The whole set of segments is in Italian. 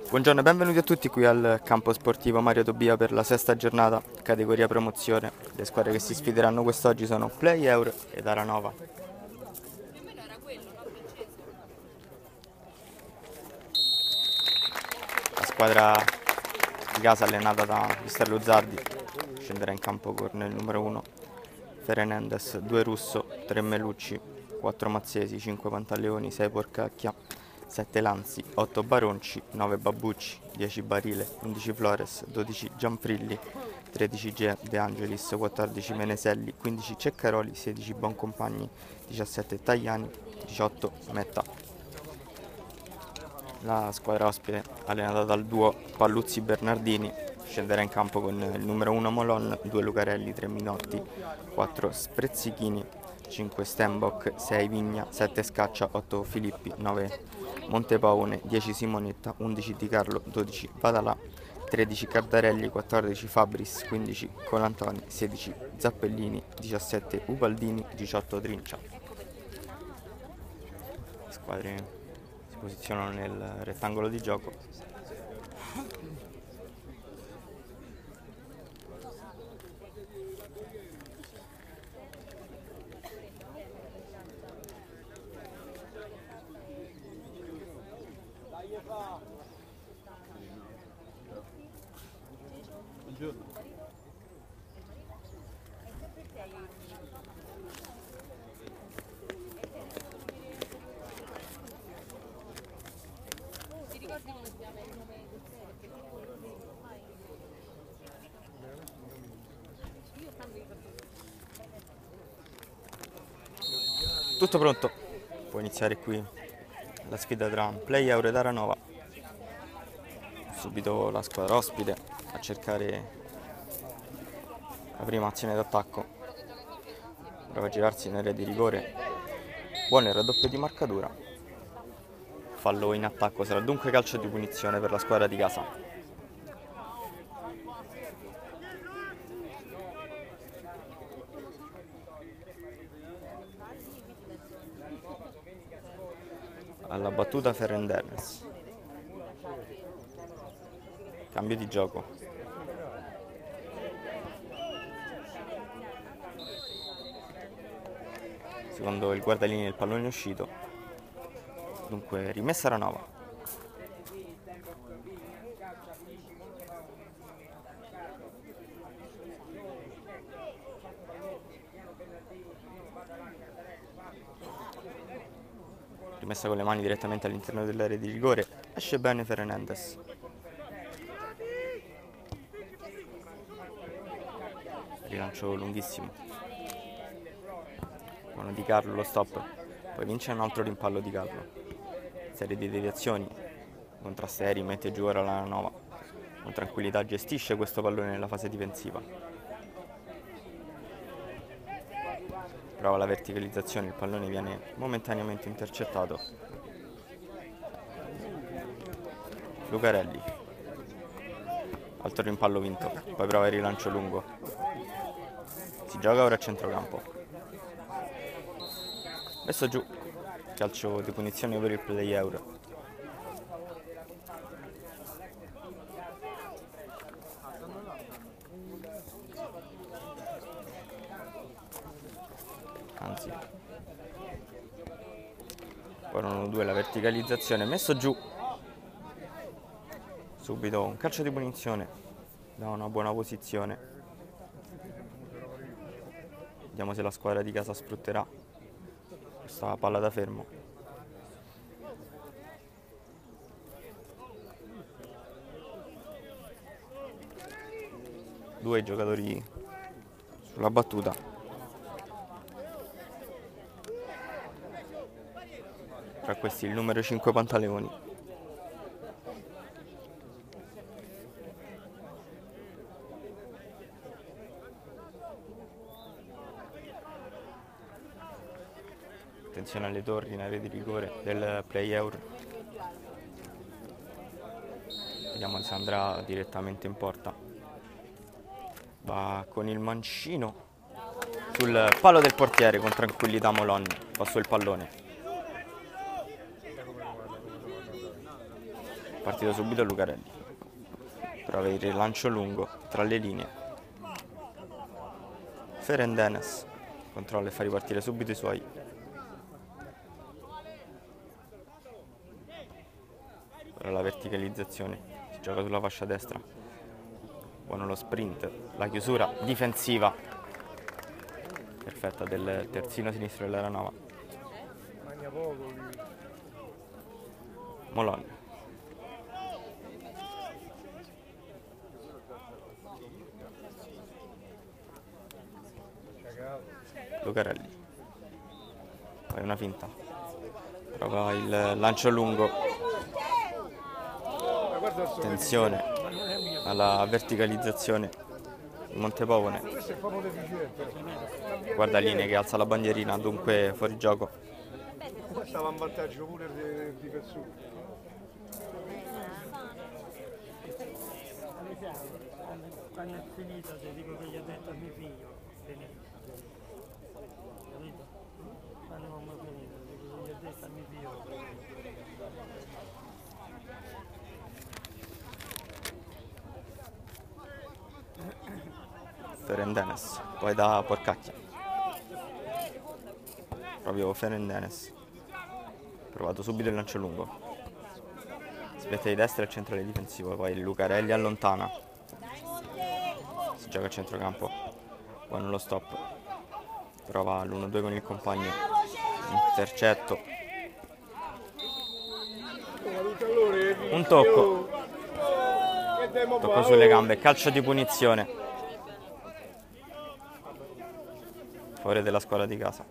Buongiorno e benvenuti a tutti qui al campo sportivo Mario Tobia per la sesta giornata, categoria promozione. Le squadre che si sfideranno quest'oggi sono Play Euro ed Aranova. La squadra di casa allenata da mister Luzzardi scenderà in campo con il numero 1 Fernandez, 2 Russo, 3 Melucci, 4 Mazzesi, 5 Pantaleoni, 6 Porcacchia, 7 Lanzi, 8 Baronci, 9 Babbucci, 10 Barile, 11 Flores, 12 Gianfrilli, 13 De Angelis, 14 Meneselli, 15 Ceccaroli, 16 Boncompagni, 17 Tagliani, 18 Metta. La squadra ospite, allenata dal duo Palluzzi-Bernardini, scenderà in campo con il numero 1 Molon, 2 Lucarelli, 3 Minotti, 4 Sprezzichini, 5 Stenbock, 6 Vigna, 7 Scaccia, 8 Filippi, 9 Montepaone, 10 Simonetta, 11 Di Carlo, 12 Badalà, 13 Cardarelli, 14 Fabris, 15 Colantoni, 16 Zappellini, 17 Ubaldini, 18 Trincia. Le squadre si posizionano nel rettangolo di gioco. Tutto pronto, può iniziare qui la sfida tra Play Euro ed Aranova. Subito la squadra ospite a cercare la prima azione d'attacco. Prova a girarsi in area di rigore, buono il raddoppio di marcatura. Fallo in attacco, sarà dunque calcio di punizione per la squadra di casa. Alla battuta Fernandez. Cambio di gioco. Secondo il guardalinee il pallone è uscito. Dunque rimessa Aranova. Rimessa con le mani direttamente all'interno dell'area di rigore. Esce bene Fernandez. Rilancio lunghissimo. Buono Di Carlo, lo stop. Poi vince un altro rimpallo Di Carlo. Serie di deviazioni. Contrasta aerei, mette giù ora la Nova. Con tranquillità gestisce questo pallone nella fase difensiva. Prova la verticalizzazione, il pallone viene momentaneamente intercettato. Lucarelli. Altro rimpallo vinto, poi prova il rilancio lungo. Si gioca ora a centrocampo. Messo giù. Calcio di punizione per il Play Euro. Anzi, furono due la verticalizzazione, messo giù. Subito un calcio di punizione da una buona posizione. Vediamo se la squadra di casa sfrutterà questa palla da fermo. Due giocatori sulla battuta. Tra questi il numero 5 Pantaleoni. Attenzione alle torri in area di rigore del Play Euro. Vediamo se andrà direttamente in porta. Va con il mancino sul palo del portiere con tranquillità Molon. Fa su il pallone. Partito subito Lucarelli. Prova il rilancio lungo tra le linee. Ferendenes controlla e fa ripartire subito i suoi. Ora la verticalizzazione, si gioca sulla fascia destra. Buono lo sprint, la chiusura difensiva perfetta del terzino sinistro dell'Aranova. Molon. Lucarelli. Poi una finta. Prova il lancio lungo. Attenzione alla verticalizzazione di Montepavone. Guarda Linee che alza la bandierina, dunque fuori gioco. Stava in vantaggio pure il difensore. Quando è finito, ti dico che gli ho detto a mio figlio, finito. Capito? Quando non è finito, ti dico che gli ho detto a mio figlio. Ferendenes, poi da Porcacchia. Proprio Ferendenes. Provato subito il lancio lungo. Spetta di destra al centrale difensivo, poi Lucarelli allontana. Si gioca a centrocampo. Buono lo stop. Prova l'1-2 con il compagno. Intercetto. Un tocco. Tocco sulle gambe, calcio di punizione. Fuori della squadra di casa.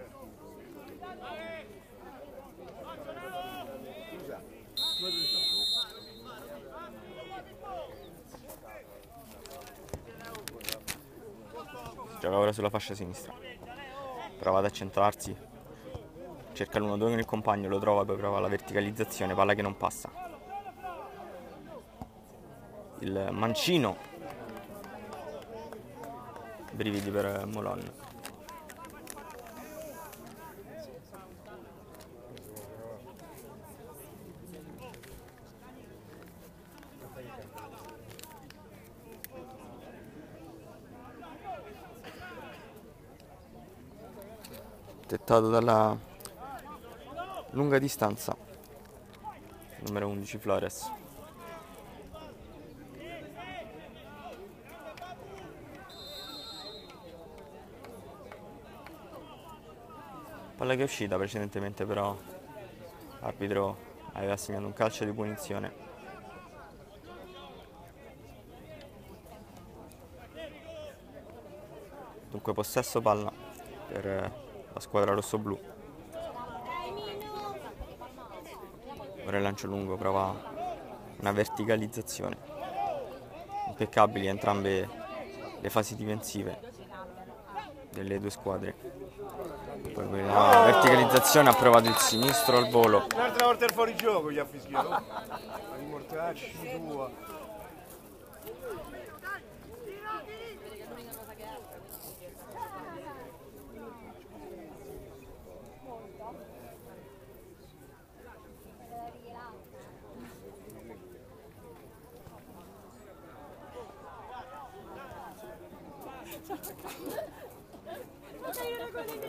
Si gioca ora sulla fascia sinistra. Prova ad accentrarsi. Cerca l'1-2 con il compagno, lo trova, poi prova la verticalizzazione, palla che non passa. Il mancino. Brividi per Molon. Dettato dalla lunga distanza, numero 11 Flores. Palla che è uscita precedentemente, però l'arbitro aveva assegnato un calcio di punizione. Dunque possesso palla per la squadra rossoblù. Ora il lancio lungo, prova una verticalizzazione. Impeccabili entrambe le fasi difensive delle due squadre. Poi quella verticalizzazione ha provato il sinistro al volo. Un'altra volta il fuorigioco gli ha fischiato. La rimortacci tua.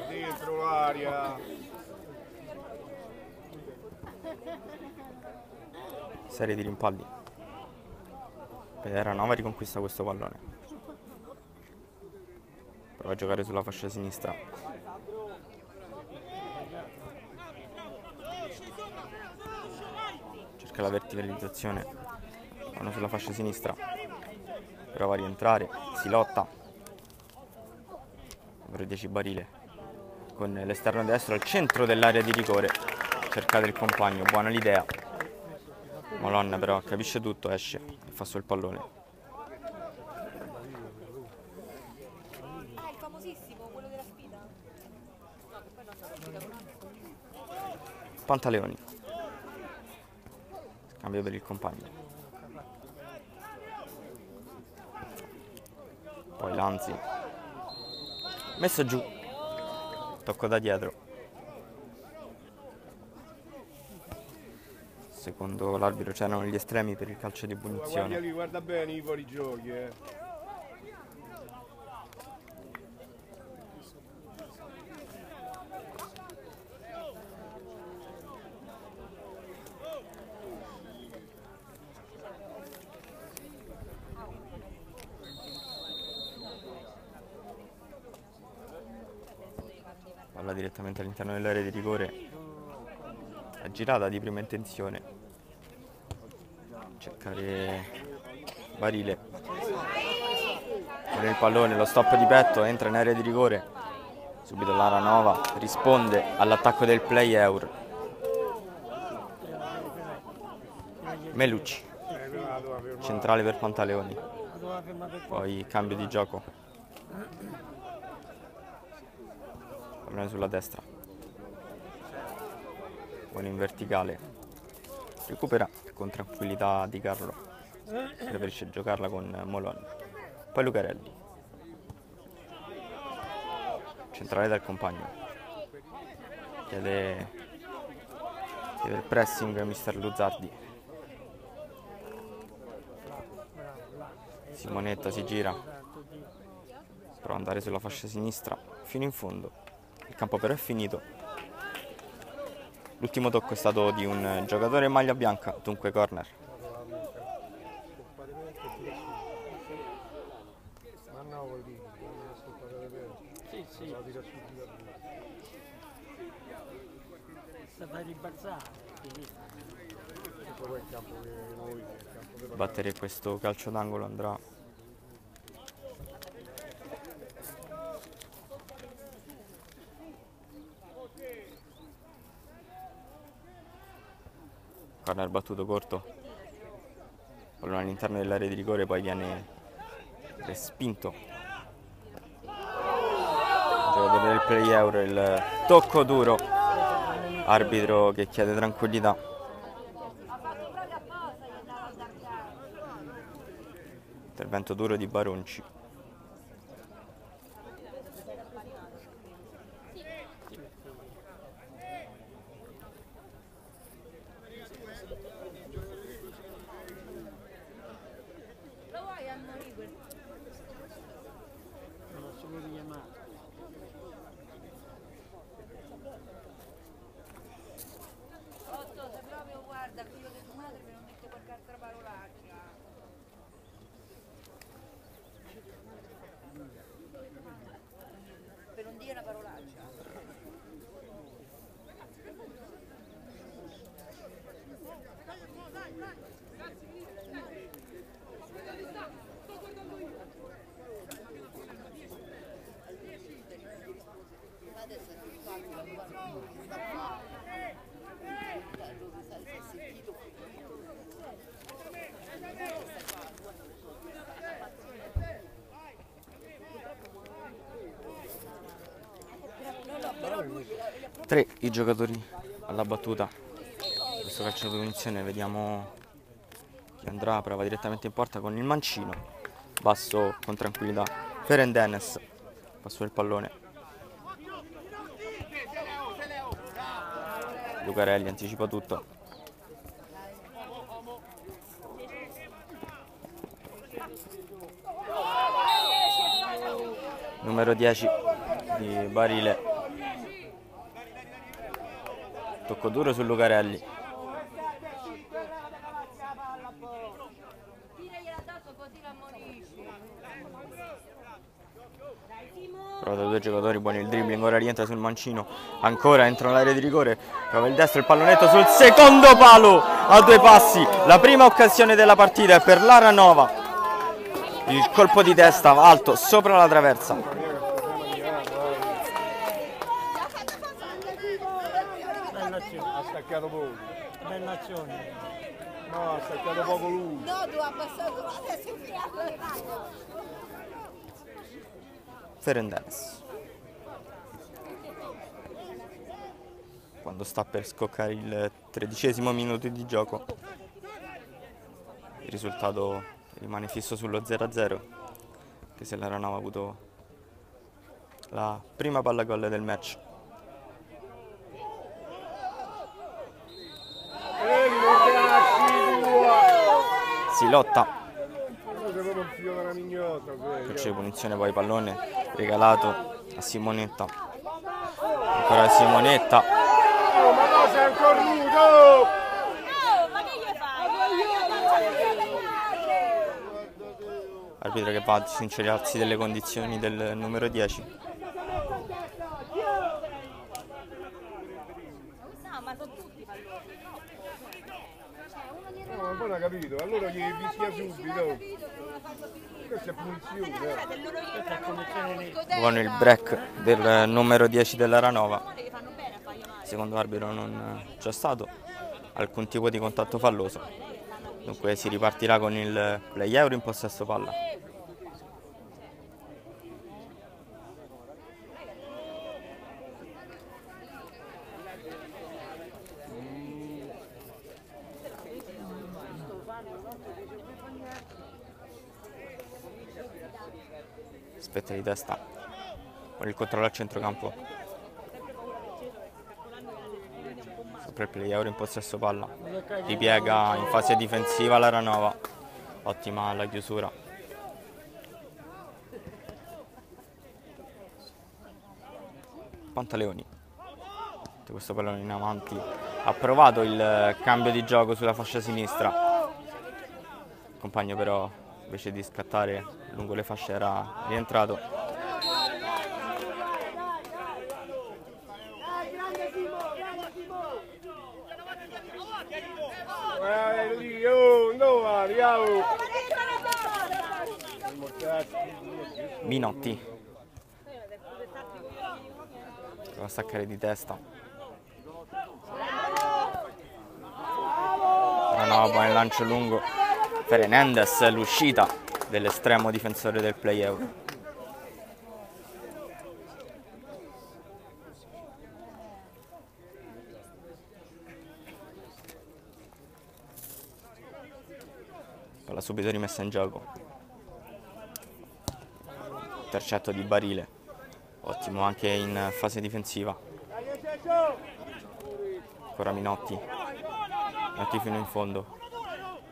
Dentro l'aria. Serie di rimpalli. Aranova riconquista questo pallone. Prova a giocare sulla fascia sinistra. Cerca la verticalizzazione. Vanno sulla fascia sinistra. Prova a rientrare. Si lotta. Numero 10 Barile. Con l'esterno destro al centro dell'area di rigore. Cercate il compagno. Buona l'idea. Molon però capisce tutto, esce e fa su il pallone. Ah, il famosissimo, quello della sfida. No, che poi non è una sfida. Pantaleoni. Scambio per il compagno. Poi Lanzi. Messo giù. Tocco da dietro. Secondo l'arbitro c'erano gli estremi per il calcio di Guarda punizione. lì, guarda bene i fuorigiochi, Palla direttamente all'interno dell'area di rigore. La girata di prima intenzione. Cercare Barile. Con il pallone, lo stop di petto, entra in area di rigore. Subito Laranova risponde all'attacco del play Eur. Melucci, centrale per Pantaleoni. Poi cambio di gioco. Pallone sulla destra. Buono in verticale. Recupera con tranquillità Di Carlo. Preferisce giocarla con Molon. Poi Lucarelli. Centrale dal compagno. Chiede il pressing mister Luzzardi. Simonetta si gira. Prova ad andare sulla fascia sinistra fino in fondo. Il campo però è finito. L'ultimo tocco è stato di un giocatore in maglia bianca, dunque corner. Sì, sì. Sta da ribalzare. Battere questo calcio d'angolo andrà corner battuto corto, pallone all'interno dell'area di rigore, poi viene respinto il giocatore del play Euro. Il tocco duro, arbitro che chiede tranquillità. Intervento duro di Baronci. Per non dire una parolaccia. Tre i giocatori alla battuta. Questo calcio di punizione, vediamo chi andrà. Prova direttamente in porta con il mancino. Basso con tranquillità. Ferendenes. Passo del pallone. Lucarelli anticipa tutto. Numero 10 di Barile. Tocco duro su Lucarelli. Prova da due giocatori, buoni il dribbling, ora rientra sul mancino, ancora entra nell'area di rigore, prova il destro, il pallonetto sul secondo palo a due passi. La prima occasione della partita è per Laranova. Il colpo di testa alto sopra la traversa. Ha staccato poco. Bella azione. No, ha staccato poco lui. No, doveva abbassare adesso è fiato. Ferendenes. Quando sta per scoccare il 13° minuto di gioco, il risultato rimane fisso sullo 0-0, che se l'Aranova ha avuto la prima palla gol del match. si lotta, calcio di punizione, poi pallone regalato a Simonetta, ancora Simonetta, Ma cosa è ancora nudo? Oh, ma che gli fai? arbitro che va a sincerarsi delle condizioni del numero 10. No, ma sono tutti palloni. No, ma poi non ha capito, allora gli fischia subito. Questa è punizione. Questa è commissione lì. Buono il break del numero 10 dell'Aranova. Secondo arbitro non c'è stato alcun tipo di contatto falloso. Dunque si ripartirà con il play euro in possesso palla. Aspetta di testa con il controllo al centrocampo, sempre il play euro in possesso palla, ripiega in fase difensiva l'Aranova, ottima la chiusura. Pantaleoni, questo pallone in avanti, ha provato il cambio di gioco sulla fascia sinistra, il compagno però invece di scattare lungo le fasce era rientrato. Minotti prova a staccare di testa. Ranova nel lancio lungo, Fernandez, l'uscita dell'estremo difensore del play euro. Palla subito rimessa in gioco, intercetto di Barile, ottimo anche in fase difensiva. Ancora Minotti fino in fondo,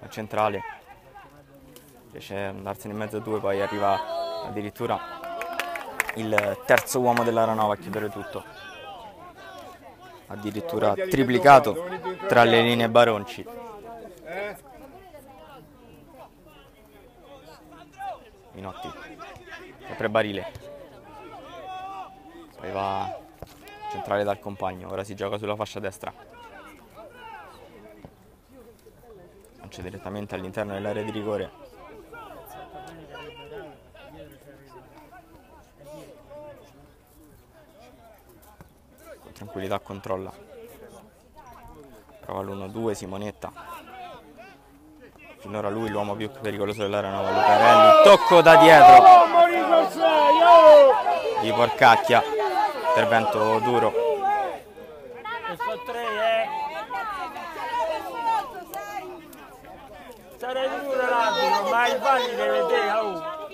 al centrale, riesce ad andarsene in mezzo a due, poi arriva addirittura il terzo uomo dell'Aranova a chiudere tutto, addirittura triplicato tra le linee Baronci. Minotti, sempre Barile, poi va centrale dal compagno, ora si gioca sulla fascia destra, lancia direttamente all'interno dell'area di rigore. Con tranquillità controlla, prova l'1-2 Simonetta, finora lui l'uomo più pericoloso dell'Aranova, Lucarelli, tocco da dietro di Porcacchia, intervento duro. E sono tre, Sarei duro l'arbitro, ma il bagno deve vedere, oh.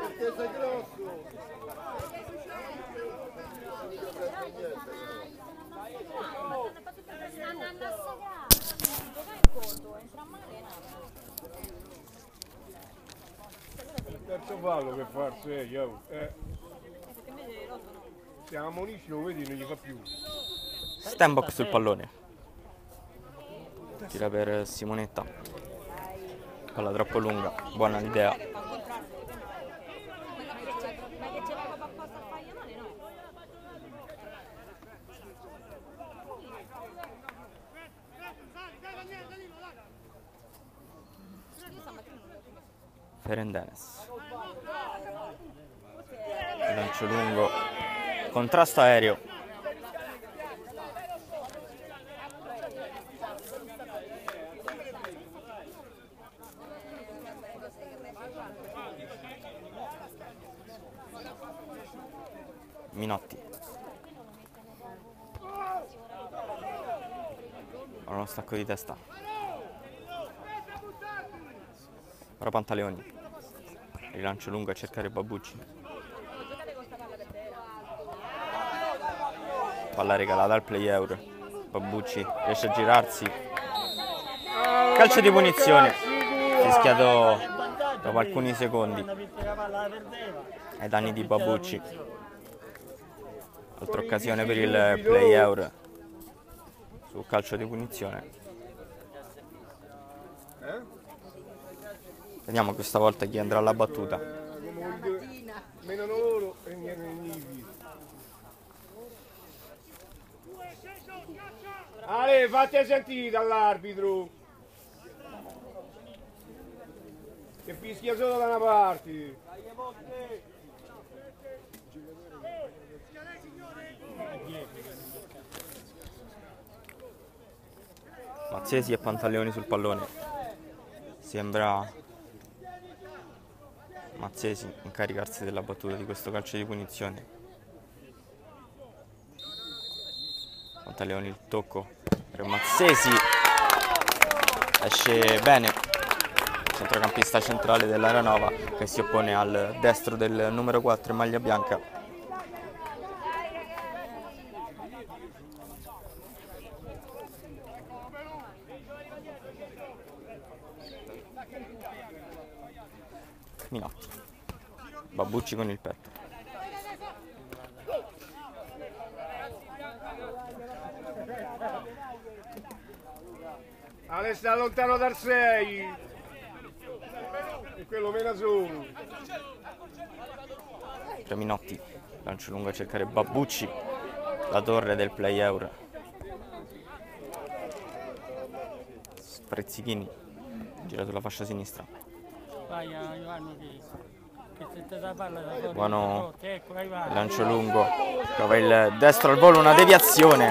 Perché sei grosso. Terzo fallo per farsi, io. Siamo ammonisci, lo vedi, non gli fa più. Stenbock sul pallone, tira per Simonetta, palla troppo lunga, buona l'idea. Fernandez, lancio lungo, contrasto aereo. Minotti, uno stacco di testa, ora Pantaleoni, rilancio lungo a cercare Babucci, palla regalata al play euro, Babucci riesce a girarsi, Calcio di punizione fischiato dopo alcuni secondi ai danni di Babucci. Altra occasione per il play out su calcio di punizione. Vediamo questa volta chi andrà alla battuta. Meno loro e niente. Ale, fate sentire dall'arbitro che fischia solo da una parte. Mazzesi e Pantaleoni sul pallone. Sembra Mazzesi incaricarsi della battuta di questo calcio di punizione. Pantaleoni il tocco per Mazzesi, esce bene il centrocampista centrale dell'Aranova che si oppone al destro del numero 4 in maglia bianca. Minotti, Babucci con il petto. Ale sta lontano dal 6 e quello meno solo. Per Minotti, lancio lungo a cercare Babucci, la torre del play out. Sprezzichini gira sulla fascia sinistra. Buono lancio lungo, trova il destro al volo, una deviazione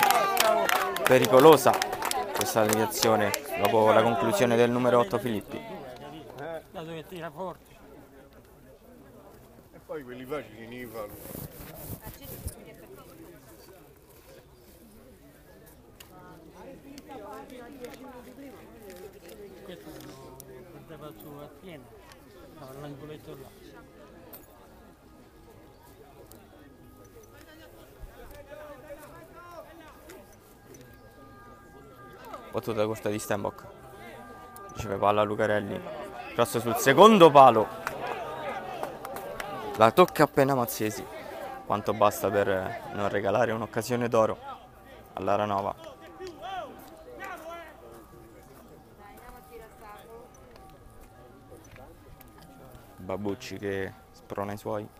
pericolosa questa deviazione dopo la conclusione del numero 8 Filippi. La dove tira forte. E poi quelli facili ne fanno. Questo perdeva su a pieno, all'angoletto là. Battuta corta di Stenbock, riceve palla Lucarelli, cross sul secondo palo, la tocca appena Mazzesi, quanto basta per non regalare un'occasione d'oro all'Aranova. Babucci che sprona i suoi.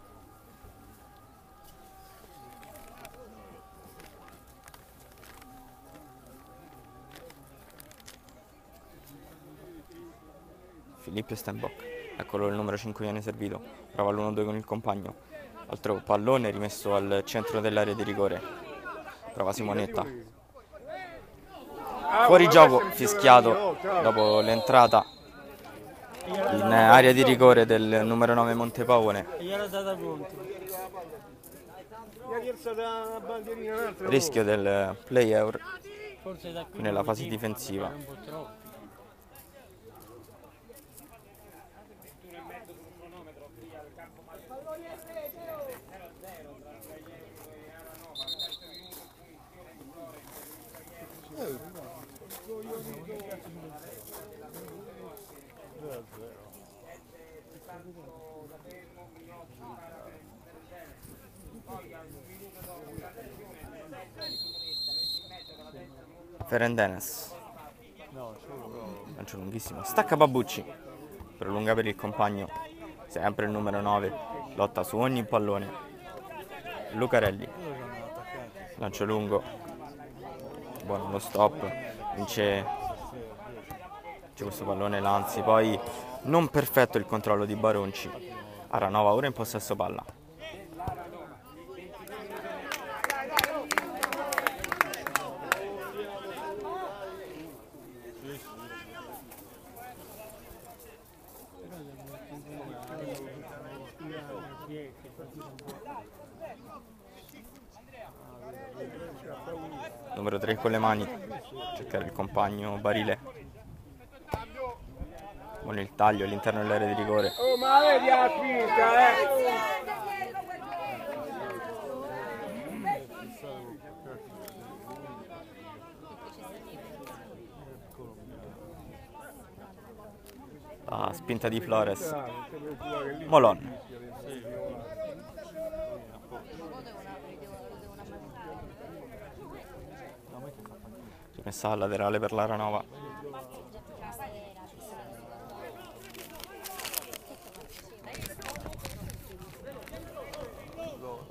Filippo Stenbock, eccolo il numero 5 viene servito, prova l'1-2 con il compagno, altro pallone rimesso al centro dell'area di rigore, prova Simonetta, fuori gioco fischiato dopo l'entrata in area di rigore del numero 9 Montepavone. Rischio del play out nella fase difensiva. Ferendenes, lancio lunghissimo, stacca Babucci, prolunga per il compagno, sempre il numero 9, lotta su ogni pallone. Lucarelli, lancio lungo, buono lo stop, vince questo pallone Lanzi, poi non perfetto il controllo di Baronci. Aranova ora in possesso palla. Numero 3 con le mani, cercare il compagno Barile. Con il taglio all'interno dell'area di rigore. Oh, ma vedi la spinta, La spinta di Flores. Molon. Rimessa al laterale per l'Aranova.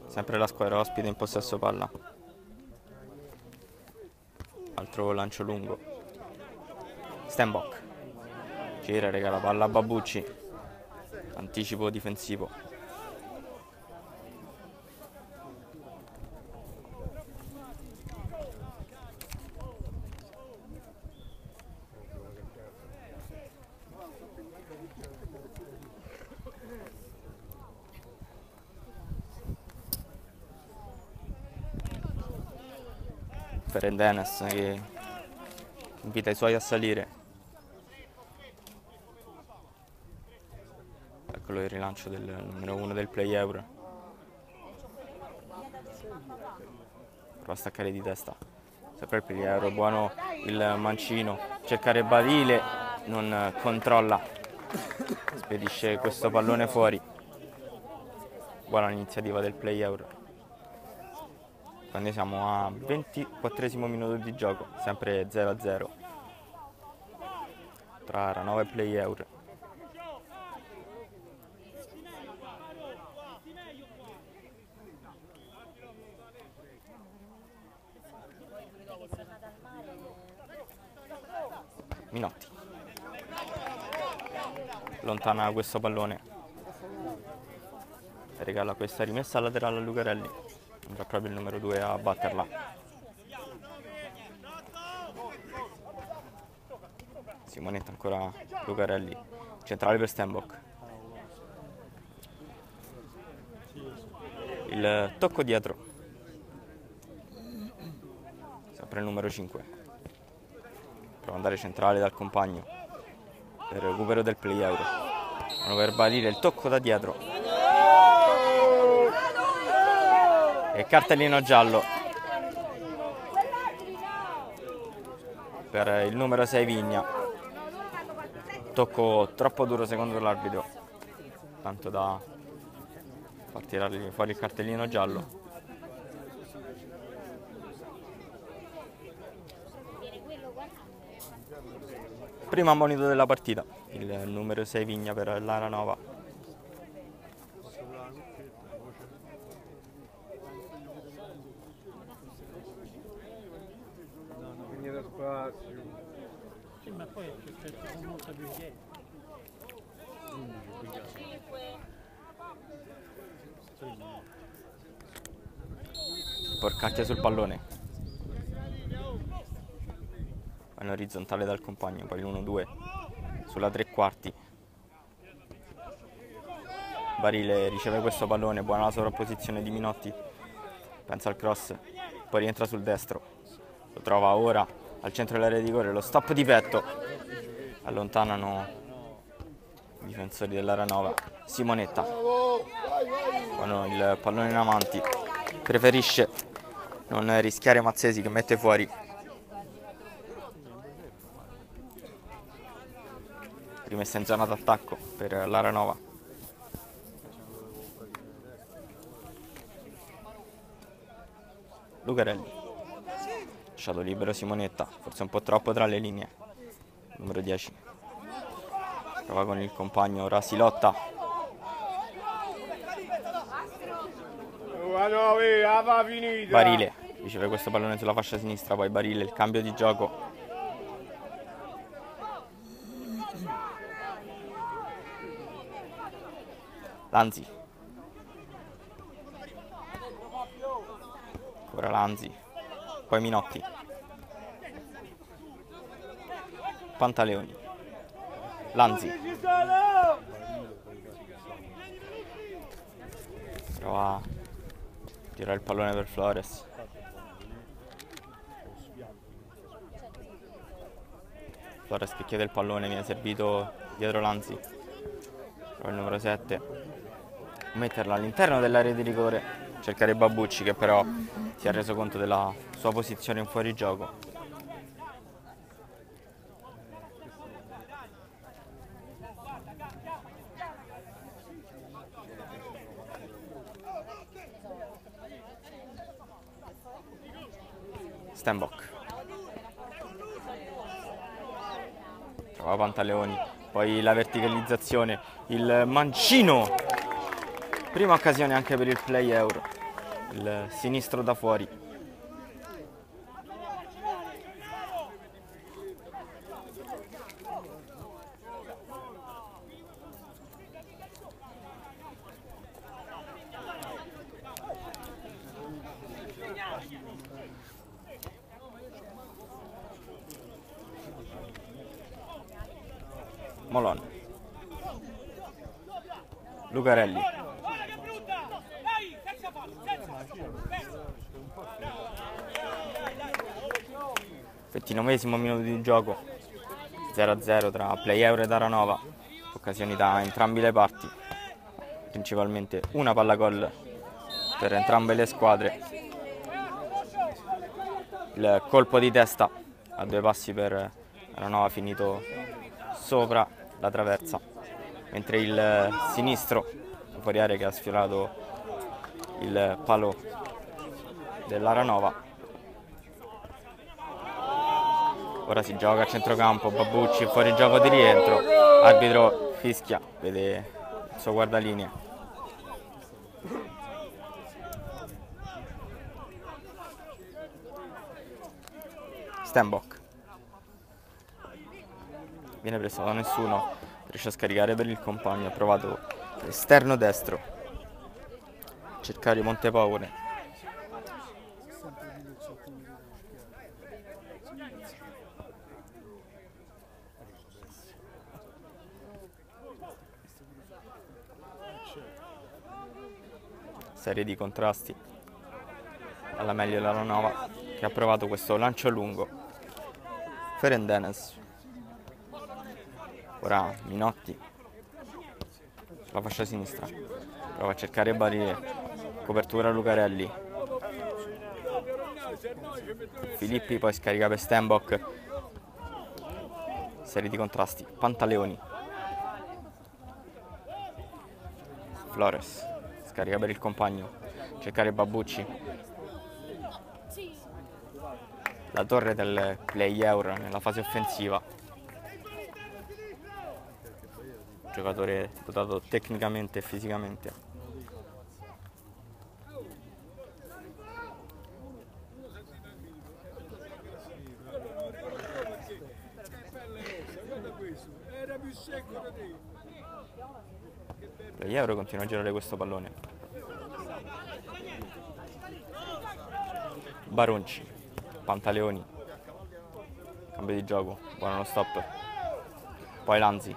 Sempre la squadra ospite in possesso palla. Altro lancio lungo. Stenbock. Gira, regala palla a Babucci. Anticipo difensivo. Ferendenes che invita i suoi a salire. Eccolo il rilancio del numero 1 del Play Euro. Prova a staccare di testa. Sempre il Play Euro, buono il mancino. Cercare Barile, non controlla. Spedisce questo pallone fuori. Buona l'iniziativa del Play Euro. Quando siamo a 24esimo minuto di gioco, sempre 0-0 tra Aranova e Play Euro. Minotti lontana questo pallone, regala questa rimessa laterale a Lucarelli. Andrà proprio il numero 2 a batterla. Simonetta ancora Lucarelli. Centrale per Stenbock. Il tocco dietro. Sempre il numero 5. Prova ad andare centrale dal compagno. Per il recupero del Play Euro. Vanno per Barile, il tocco da dietro. E cartellino giallo per il numero 6 Vigna. Tocco troppo duro secondo l'arbitro, tanto da far tirargli fuori il cartellino giallo. Primo ammonito della partita, il numero 6 Vigna per l'Aranova. Sì, ma poi c'è molta più gente. Porcacchia sul pallone. In orizzontale dal compagno, poi l'1-2 sulla 3/4. Barile riceve questo pallone, buona la sovrapposizione di Minotti. Pensa al cross, poi rientra sul destro. Lo trova ora al centro dell'area di rigore, lo stop di petto. Allontanano i difensori dell'Aranova. Simonetta. Buono il pallone in avanti. Preferisce non rischiare Mazzesi che mette fuori. Rimessa in zona d'attacco per l'Aranova. Lucarelli. Lasciato libero Simonetta, forse un po' troppo tra le linee. Numero 10. Prova con il compagno, ora si lotta. Barile riceve questo pallone sulla fascia sinistra, poi Barile, il cambio di gioco. Lanzi. Ancora Lanzi. Poi Minotti. Pantaleoni. Lanzi. Prova a tirare il pallone per Flores. Flores che chiede il pallone, viene servito dietro Lanzi. Prova il numero 7. Metterla all'interno dell'area di rigore. Cercare Babucci che però si è reso conto della sua posizione in fuorigioco. Stenbock. Trova Pantaleoni, poi la verticalizzazione, il mancino. Prima occasione anche per il play euro, il sinistro da fuori. Molon, Lucarelli, 29esimo minuto di gioco, 0-0 tra Play Euro ed Aranova, occasioni da entrambe le parti, principalmente una palla gol per entrambe le squadre. Il colpo di testa a 2 passi per Aranova finito sopra la traversa, mentre il sinistro fuori area che ha sfiorato il palo dell'Aranova. Ora si gioca a centrocampo, Babbucci fuori gioco di rientro, arbitro fischia, vede il suo guardalinea. Stenbock viene preso da nessuno, riesce a scaricare per il compagno, ha provato l'esterno destro, cercare Montepaone. Serie di contrasti alla meglio l'Aranova che ha provato questo lancio lungo. Ferendenes, ora Minotti sulla fascia sinistra, prova a cercare Barriere, copertura Lucarelli, Filippi poi scarica per Stenbock, serie di contrasti, Pantaleoni, Flores scarica per il compagno, cercare Babbucci, la torre del play euro nella fase offensiva, giocatore dotato tecnicamente e fisicamente. Play euro continua a girare questo pallone. Baronci, Pantaleoni, cambio di gioco, buono lo stop, poi Lanzi,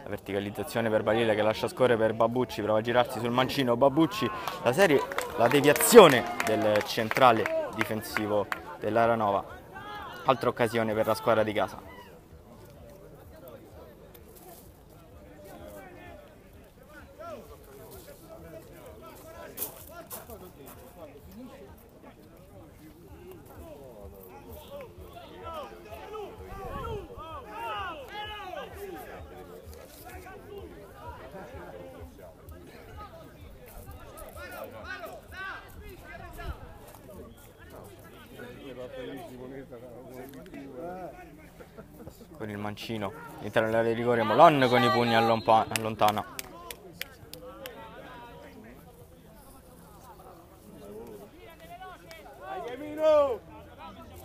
la verticalizzazione per Barile che lascia scorrere per Babbucci, prova a girarsi sul mancino, Babbucci, la deviazione del centrale difensivo dell'Aranova, altra occasione per la squadra di casa. Con il mancino all'interno dell'area di rigore, Molon con i pugni allontana.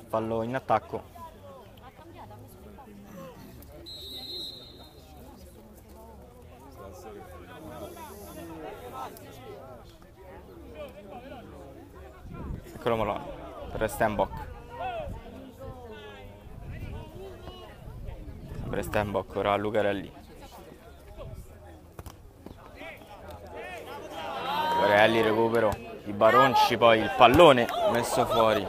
Fallo in attacco. Eccolo Molon per Stenbock. Stenbock, ora Lucarelli. Lucarelli recupero di Baronci, poi il pallone messo fuori.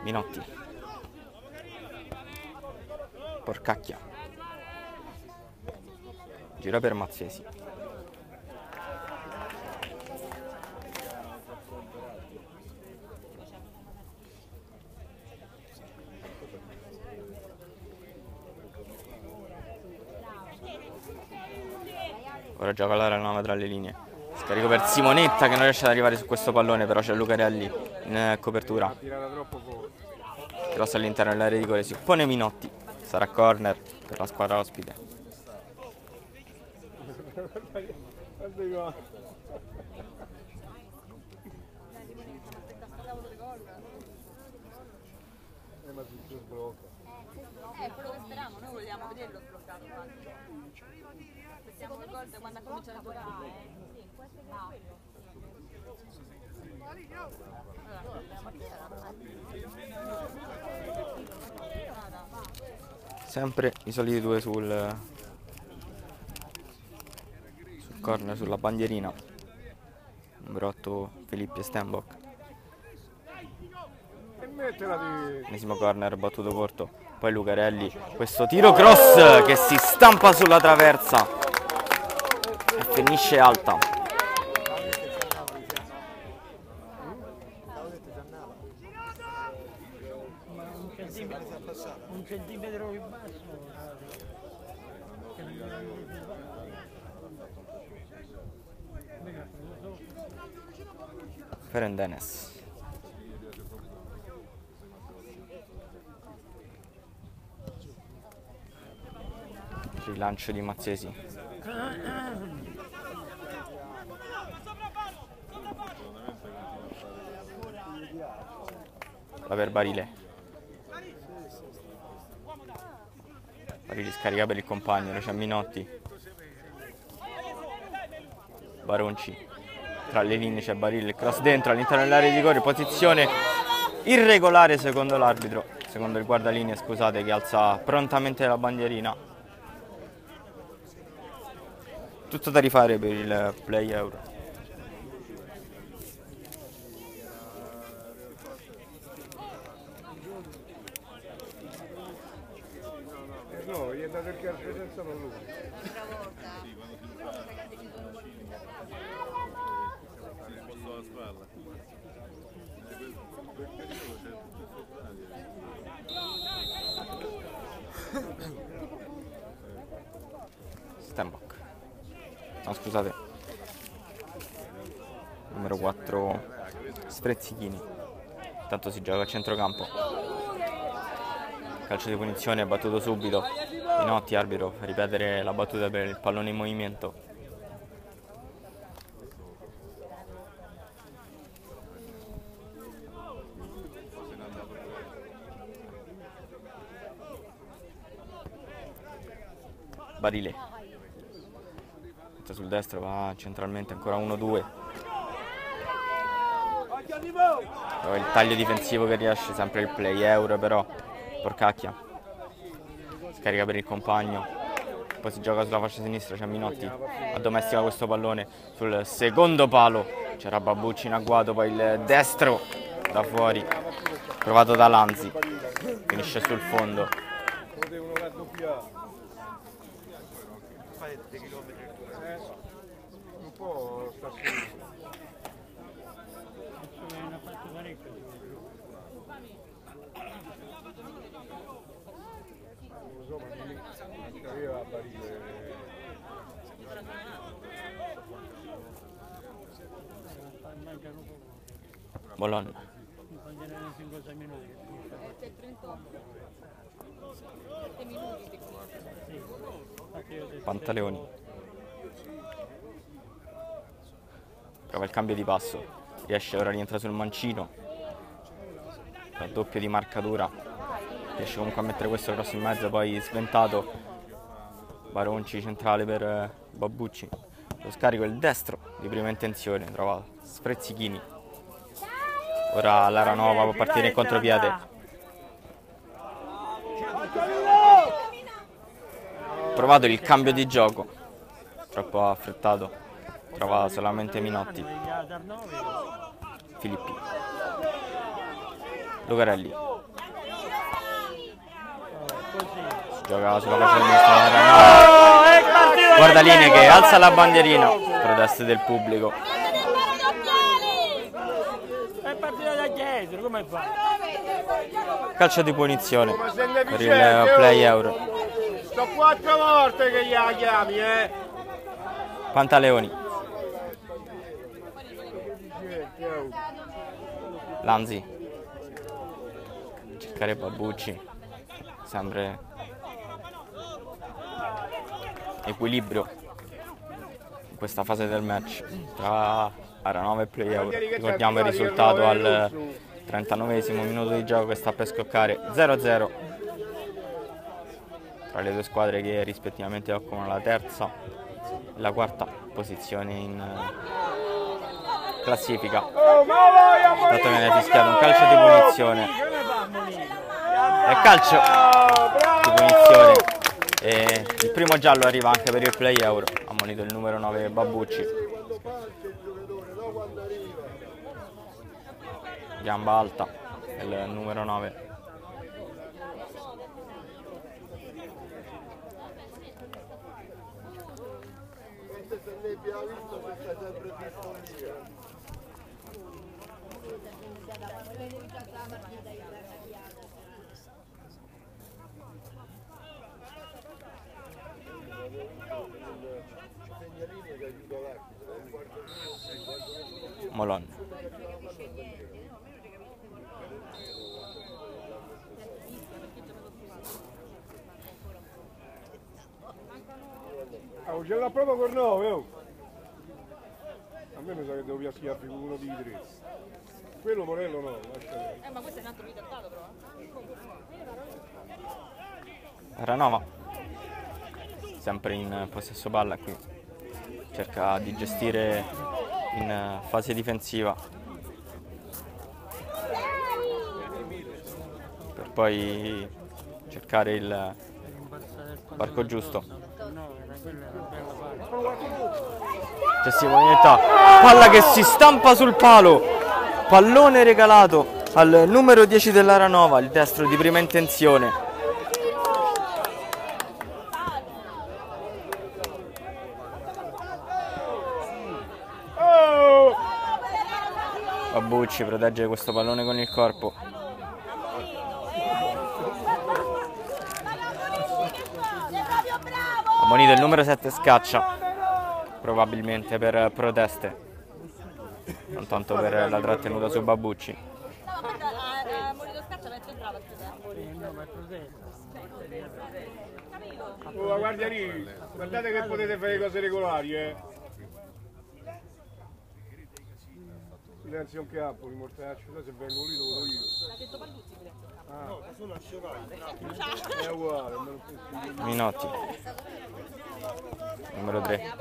Minotti. Porcacchia. Gira per Mazzesi. Ora gioca l'area 9 tra le linee. Scarico per Simonetta che non riesce ad arrivare su questo pallone, però c'è Luca Reali in copertura. Cross all'interno dell'area di rigore, si oppone Minotti. Sarà corner per la squadra ospite. Quello che speriamo, noi vogliamo vederlo sbloccato. Pensiamo il gol da quando ha cominciato a giocare. Sì, questo è Sempre i soliti due sul corner, sulla bandierina. Numero 8 Filippi e Stenbock. Ennesimo corner battuto corto. Poi Lucarelli, questo tiro cross che si stampa sulla traversa e finisce alta. Un centimetro più basso. Ferendenes. Rilancio di Mazzesi. La per Barile. Barile scarica per il compagno, c'è Minotti. Baronci. Tra le linee c'è Barile, cross dentro all'interno dell'area di rigore, posizione irregolare secondo l'arbitro, secondo il guardalinee, scusate, che alza prontamente la bandierina. Tutto da rifare per il play euro. No, gli è dato il calcio senza pallone. Stenbock. No, scusate. Numero 4 Sprezzichini. Intanto si gioca a centrocampo. Calcio di punizione battuto subito. Minotti, arbitro, fa ripetere la battuta per il pallone in movimento. Barile. Sul destro va centralmente ancora 1-2. Il taglio difensivo che riesce, sempre il play euro, però Porcacchia scarica per il compagno, poi si gioca sulla fascia sinistra, c'è Minotti, addomestica questo pallone sul secondo palo, c'era Babucci in agguato, poi il destro da fuori provato da Lanzi, finisce sul fondo. Un po' sta su. Non so, ma non aveva a Barile. Bologna. Pantaleoni. Prova il cambio di passo. Riesce, ora rientra sul mancino. Raddoppio di marcatura. Riesce comunque a mettere questo cross in mezzo, poi sventato. Baronci centrale per Babucci. Lo scarico il destro di prima intenzione, trova Sprezzichini. Ora Laranova può partire in contropiede. Provato il cambio di gioco, troppo affrettato, trova solamente Minotti. Filippi. Lucarelli. Si gioca sulla fascia sinistra. Guardalinee che alza la bandierina. Proteste del pubblico. È partita da dietro, come fa? Calcio di punizione per il play euro. Sono 4 volte che gli chiami, Pantaleoni. Lanzi. Cercare Babbucci. Sempre equilibrio in questa fase del match tra Aranova e Play Euro. Ricordiamo il risultato al 39esimo minuto di gioco che sta per scoccare 0-0 tra le due squadre che rispettivamente occupano la terza e la quarta posizione in classifica. Tanto viene fischiato un calcio di punizione e calcio di punizione, e il primo giallo arriva anche per il Play Euro, ammonito il numero 9 Babbucci. Gamba alta il numero 9. Molon. C'è una prova con 9, oh. A me mi sa che devo piazzare uno di 3. Quello Morello no, lascia. Ma questo è un altro ridattato però. Aranova sempre in possesso palla qui, cerca di gestire in fase difensiva per poi cercare il varco giusto. C'è Simonetta, palla che si stampa sul palo, pallone regalato al numero 10 dell'Aranova, il destro di prima intenzione. Babbucci protegge questo pallone con il corpo. Ammonito il numero 7 scaccia, probabilmente per proteste, non tanto per la trattenuta su Babbucci. Oh, guarda lì, guardate che potete fare cose regolari, Silenzio anche Appoli, mortaccio, se vengo lì lo vedo io. L'ha detto Palluzzi pure. No, sono è uguale, Minotti, numero 3,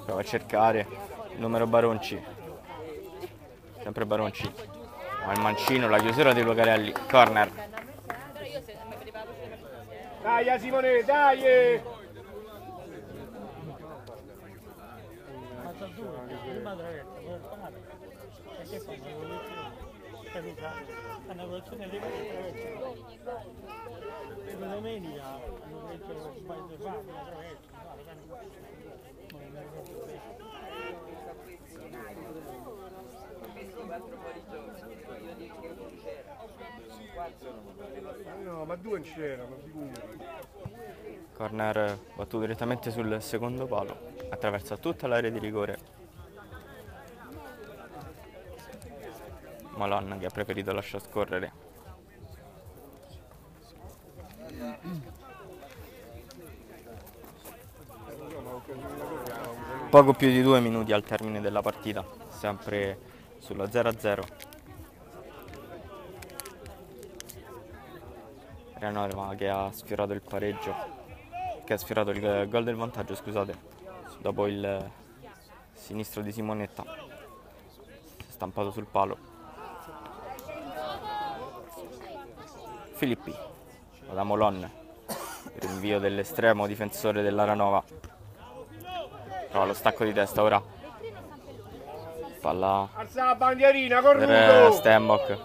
prova a cercare il numero Baronci, sempre Baronci, al mancino, la chiusura di Lucarelli, corner. Dai Simone, dai! Una evoluzione di domenica hanno detto sbaglio di fare no, ma due non c'erano, sicuro. Corner battuto direttamente sul secondo palo, attraversa tutta l'area di rigore. Molon che ha preferito lasciar scorrere. Poco più di 2 minuti al termine della partita, sempre sullo 0-0. Aranova che ha sfiorato il pareggio, che ha sfiorato il gol del vantaggio, scusate, dopo il sinistro di Simonetta, stampato sul palo. Filippi, da Molon, rinvio dell'estremo difensore dell'Aranova, trova lo stacco di testa ora, palla alza la bandierina, per cornuto! Stenbock,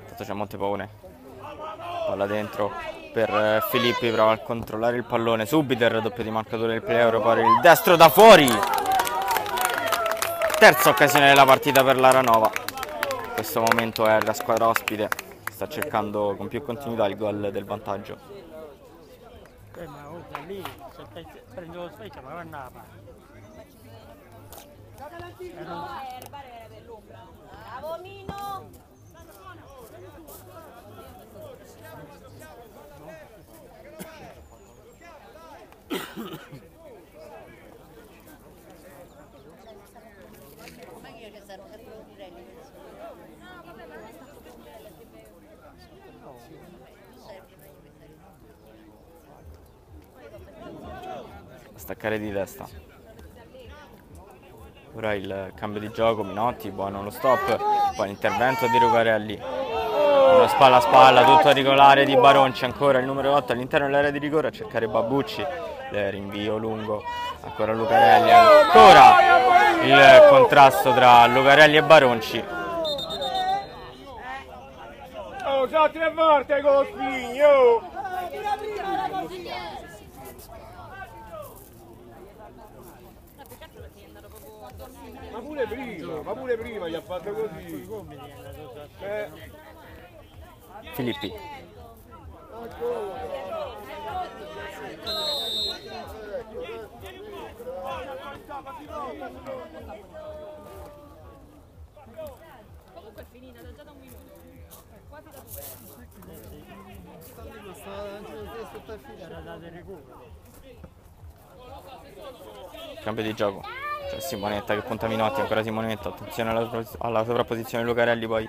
intanto c'è Montepone, palla dentro per Filippi, prova a controllare il pallone, subito il raddoppio di marcatore del Play Euro, poi il destro da fuori, terza occasione della partita per l'Aranova. In questo momento è la squadra ospite, sta cercando con più continuità il gol del vantaggio. Ma guarda lì, se prendo lo specchio, ma vanno a parte. Era per l'ombra. Bravo Mino! Staccare di testa. Ora il cambio di gioco, Minotti, buono lo stop, poi l'intervento di Lucarelli. Uno spalla a spalla, tutto regolare di Baronci, ancora il numero 8 all'interno dell'area di rigore a cercare Babucci, il rinvio lungo, ancora Lucarelli, ancora il contrasto tra Lucarelli e Baronci. Oh, già 3 volte con Spigno! Ma pure prima gli ha fatto così. Filippi. Comunque è finita, da già da un minuto. Quasi da 2. Era dato il recupero. Cambio di gioco, c'è Simonetta che punta Minotti, ancora Simonetta, attenzione alla sovrapposizione Lucarelli, poi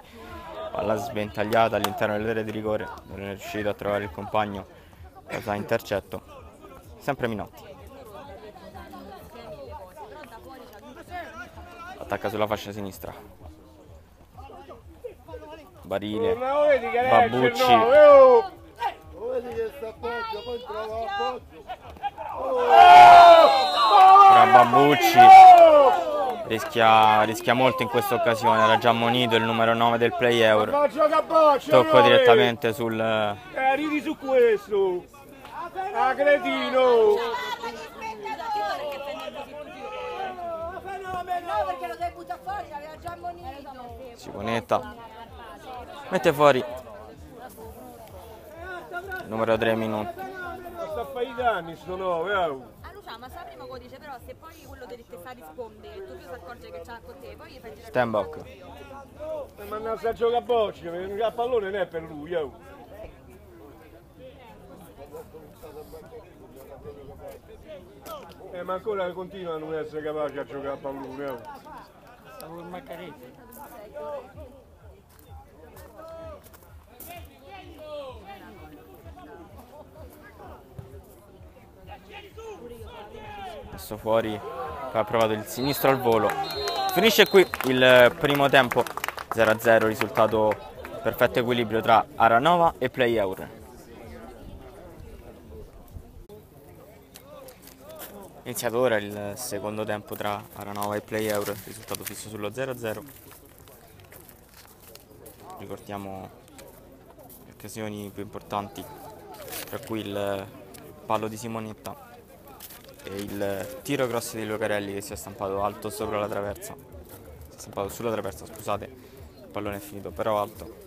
palla sventagliata all'interno dell'area di rigore, non è riuscito a trovare il compagno, cosa intercetto, sempre Minotti. Attacca sulla fascia sinistra. Barile, Babucci. Tra Babucci rischia molto in questa occasione, era già ammonito il numero 9 del play euro. Tocco direttamente sul... ridi su questo! Ah, cretino! No, perché lo devi buttare fuori, l'aveva già ammonito. Simonetta mette fuori il numero 3 Minuti. Sta a fare i danni sto 9, Ah, Lucia, ma sa prima che dice, però se poi quello che ti fa risponde e tu più si accorge che c'ha con te, poi gli fai dire... Stenbock. ma non sa giocare a bocce, perché il pallone non è per lui, ma ancora continua a non essere capace a giocare a pallone, Stavo con Maccaretti. Messo fuori, poi ha provato il sinistro al volo. Finisce qui il primo tempo, 0-0, risultato perfetto equilibrio tra Aranova e Play Euro. Iniziato ora il secondo tempo tra Aranova e Play Euro, risultato fisso sullo 0-0. Ricordiamo le occasioni più importanti, tra cui il palo di Simonetta e il tiro cross di Lucarelli che si è stampato alto sopra la traversa. Si è stampato sulla traversa, scusate, il pallone è finito però alto.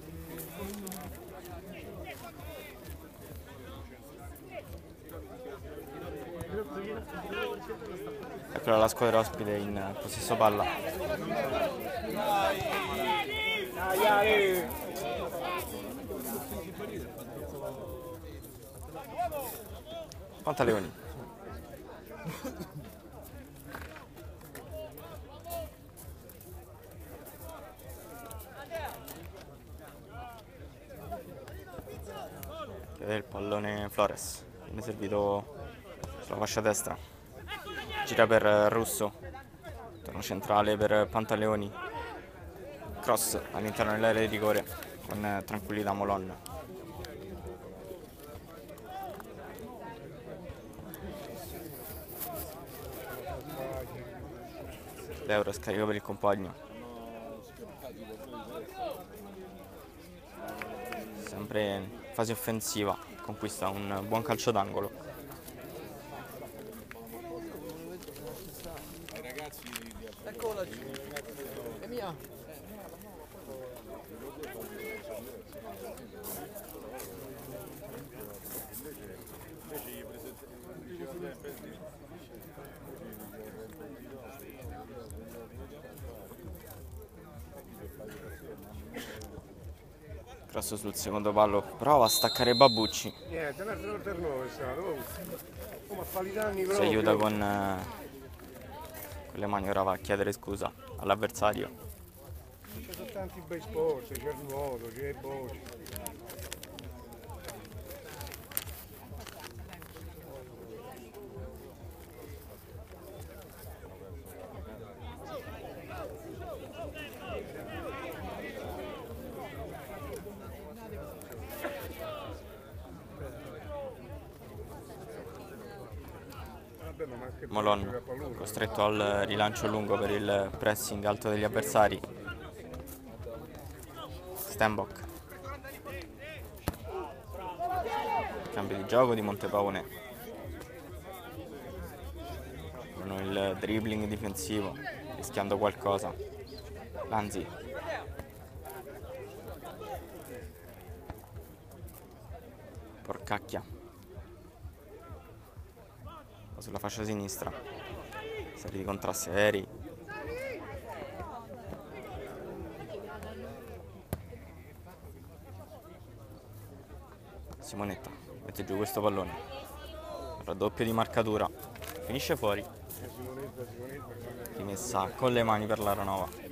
Eccola la squadra ospite in possesso palla. Pantaleoni. Che è il pallone Flores, viene servito sulla fascia destra. Gira per Russo, torno centrale per Pantaleoni, cross all'interno dell'area di rigore con tranquillità Molon. L'Euro scarico per il compagno, sempre in fase offensiva, conquista un buon calcio d'angolo. Eccola giù, è mia. Invece gli presentano Cross sul secondo palo, prova a staccare Babucci. Niente, un altro turnover è stato. Oh, ma fa i danni Si proprio. aiuta con le mani, ora va a chiedere scusa all'avversario. Ci sono tanti bei sport, c'è il nuoto, c'è il bocce. Molon costretto al rilancio lungo per il pressing alto degli avversari. Stenbock. Cambio di gioco di Montepaone. Con il dribbling difensivo, rischiando qualcosa. Lanzi. Porcacchia. Sulla fascia sinistra, serie di contrasti aerei. Simonetta mette giù questo pallone, raddoppio di marcatura, finisce fuori, rimessa con le mani per l'Aranova.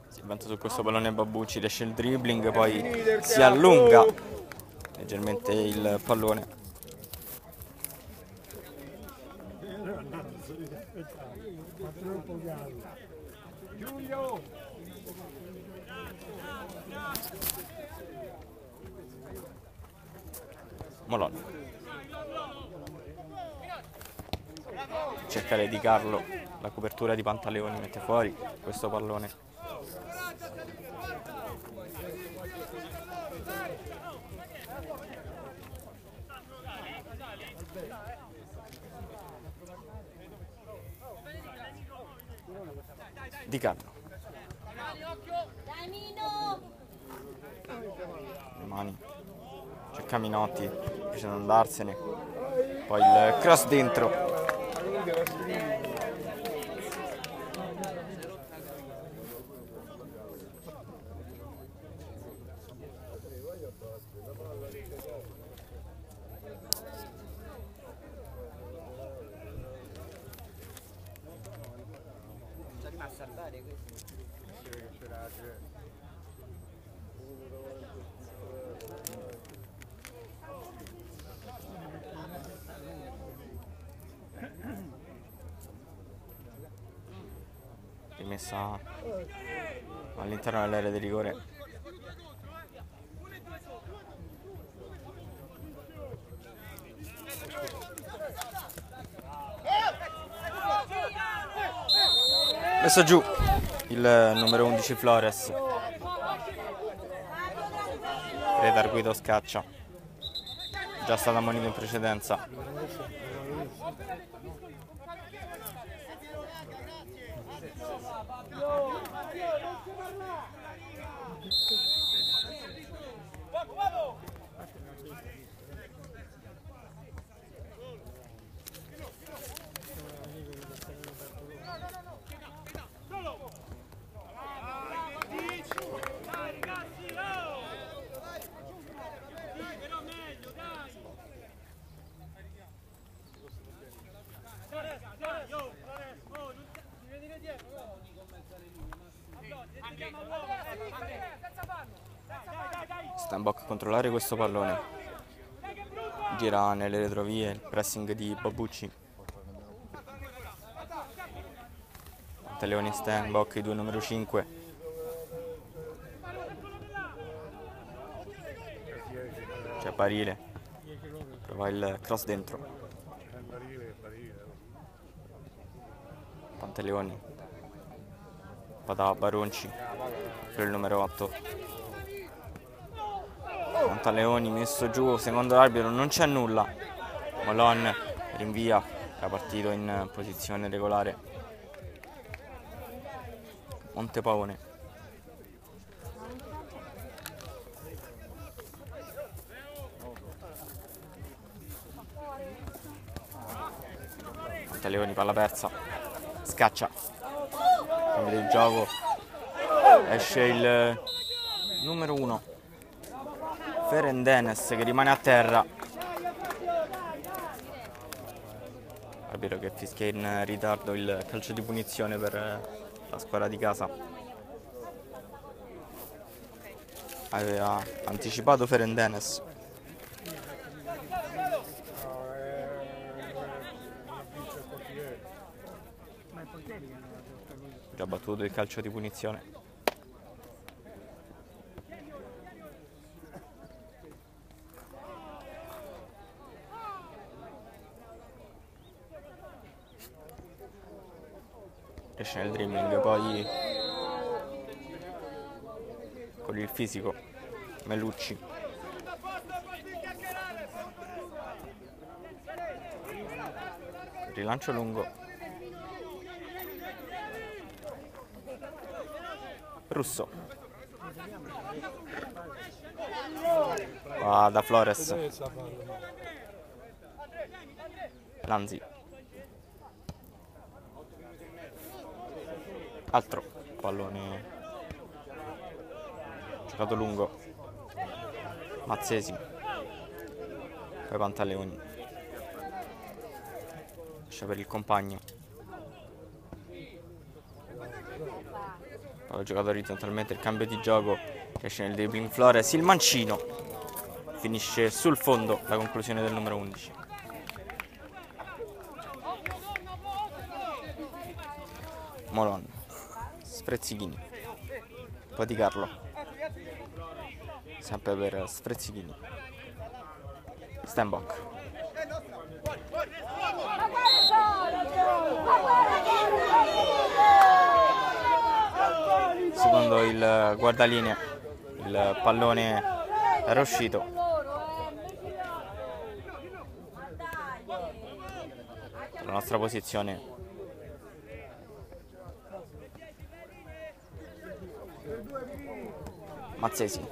Si inventa su questo pallone Babucci, riesce il dribbling, poi si allunga leggermente il pallone. Molon. Cercare di Carlo, la copertura di Pantaleoni, mette fuori questo pallone. Di Carlo. Le mani. Cerca Minotti, riesce ad andarsene. Poi il cross dentro. Rimessa all'interno dell'area di rigore. Messo giù il numero 11 Flores. Redarguido scaccia. Già stato ammonito in precedenza. Stenbock a controllare questo pallone, gira nelle retrovie il pressing di Babucci. Pantaleoni e Stenbock, i due numero 5. C'è Barile, prova il cross dentro. Pantaleoni, va da Baronci per il numero 8. Pantaleoni messo giù, secondo l'arbitro non c'è nulla. Molon rinvia, era partito in posizione regolare. Montepaone. Pantaleoni, palla persa, scaccia, cambio di gioco, esce il numero 1 Ferendenes che rimane a terra. Arbitro che fischia in ritardo il calcio di punizione per la squadra di casa. Aveva anticipato Ferendenes. Già battuto il calcio di punizione. Riesce nel dribbling, poi con il fisico Melucci. Rilancio lungo. Russo. Va da Flores. Lanzi. Altro pallone giocato lungo. Mazzesi. Poi Pantaleoni. Lascia per il compagno. Poi giocato orizzontalmente il cambio di gioco. Esce nel dribbling Flores. Il mancino. Finisce sul fondo la conclusione del numero 11. Molon. Sfrezzichini. Poi Di Carlo. Sempre per Sfrezzichini. Stenbock. Secondo il guardalinea il pallone era uscito. La nostra posizione. Mazzesi.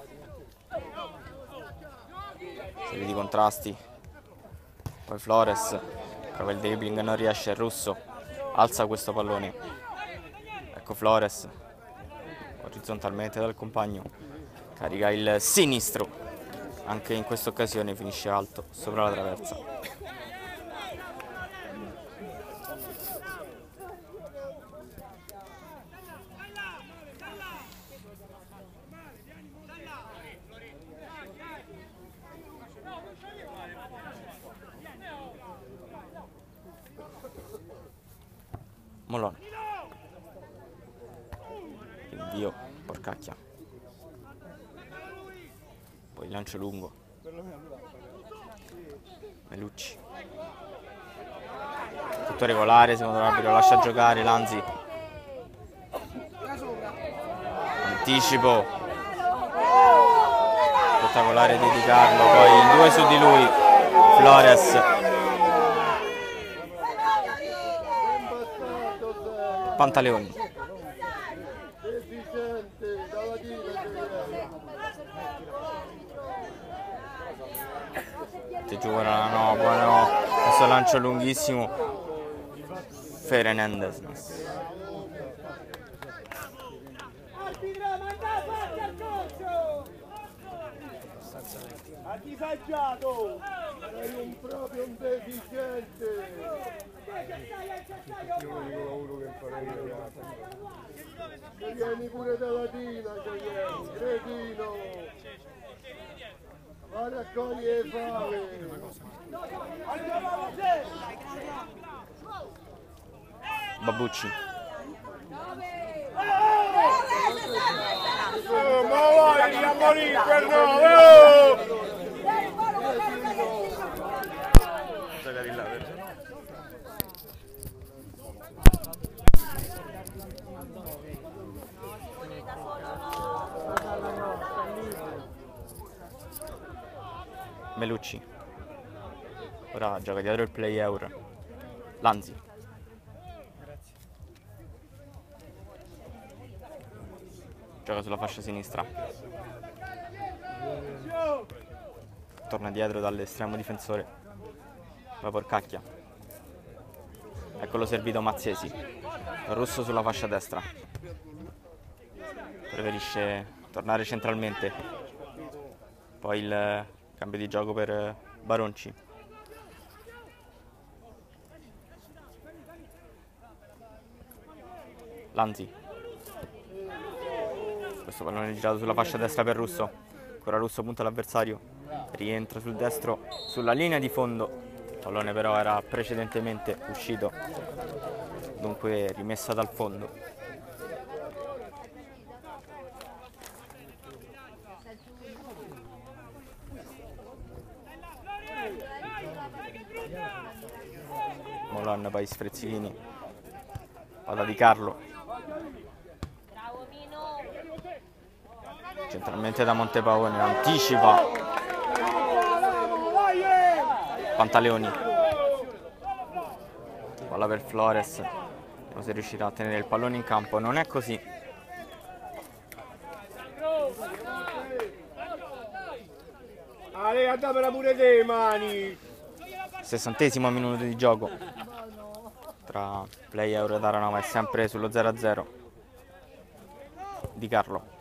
Serie di contrasti. Poi Flores prova il dribbling, non riesce. Russo alza questo pallone. Ecco Flores orizzontalmente dal compagno, carica il sinistro, anche in questa occasione finisce alto sopra la traversa. Molon. Rinvio, Porcacchia. Poi lancio lungo. Melucci. Tutto regolare, secondo l'arbitro lascia giocare Lanzi. Anticipo. Spettacolare di Di Carlo, poi in due su di lui Flores. Pantaleoni. Ti giuro, no, buono. Questo lancio lunghissimo. Ferenendez. Ha disaggiato! Sei proprio un deficiente! Io lo dico a uno che farei che vieni pure da Latina, cretino! Va a raccogliere le fave! Babucci. Ma vai a morire per no! Melucci. Ora gioca dietro il play euro. Lanzi. Gioca sulla fascia sinistra. Torna dietro dall'estremo difensore. Va Porcacchia. Eccolo servito Mazzesi. Russo sulla fascia destra. Preferisce tornare centralmente. Poi il cambio di gioco per Baronci. Lanzi. Questo pallone girato sulla fascia destra per Russo. Ancora Russo punta l'avversario. Rientra sul destro sulla linea di fondo. Il pallone però era precedentemente uscito, dunque rimessa dal fondo. Molan poi Sfrezzini. Palla di Carlo. Centralmente da Montepaone, anticipa Pantaleoni. Palla per Flores, non si riuscirà a tenere il pallone in campo, non è così. Ale, andamela pure te, mani! 60° minuto di gioco tra Play Euro ed Aranova, è sempre sullo 0-0. Di Carlo.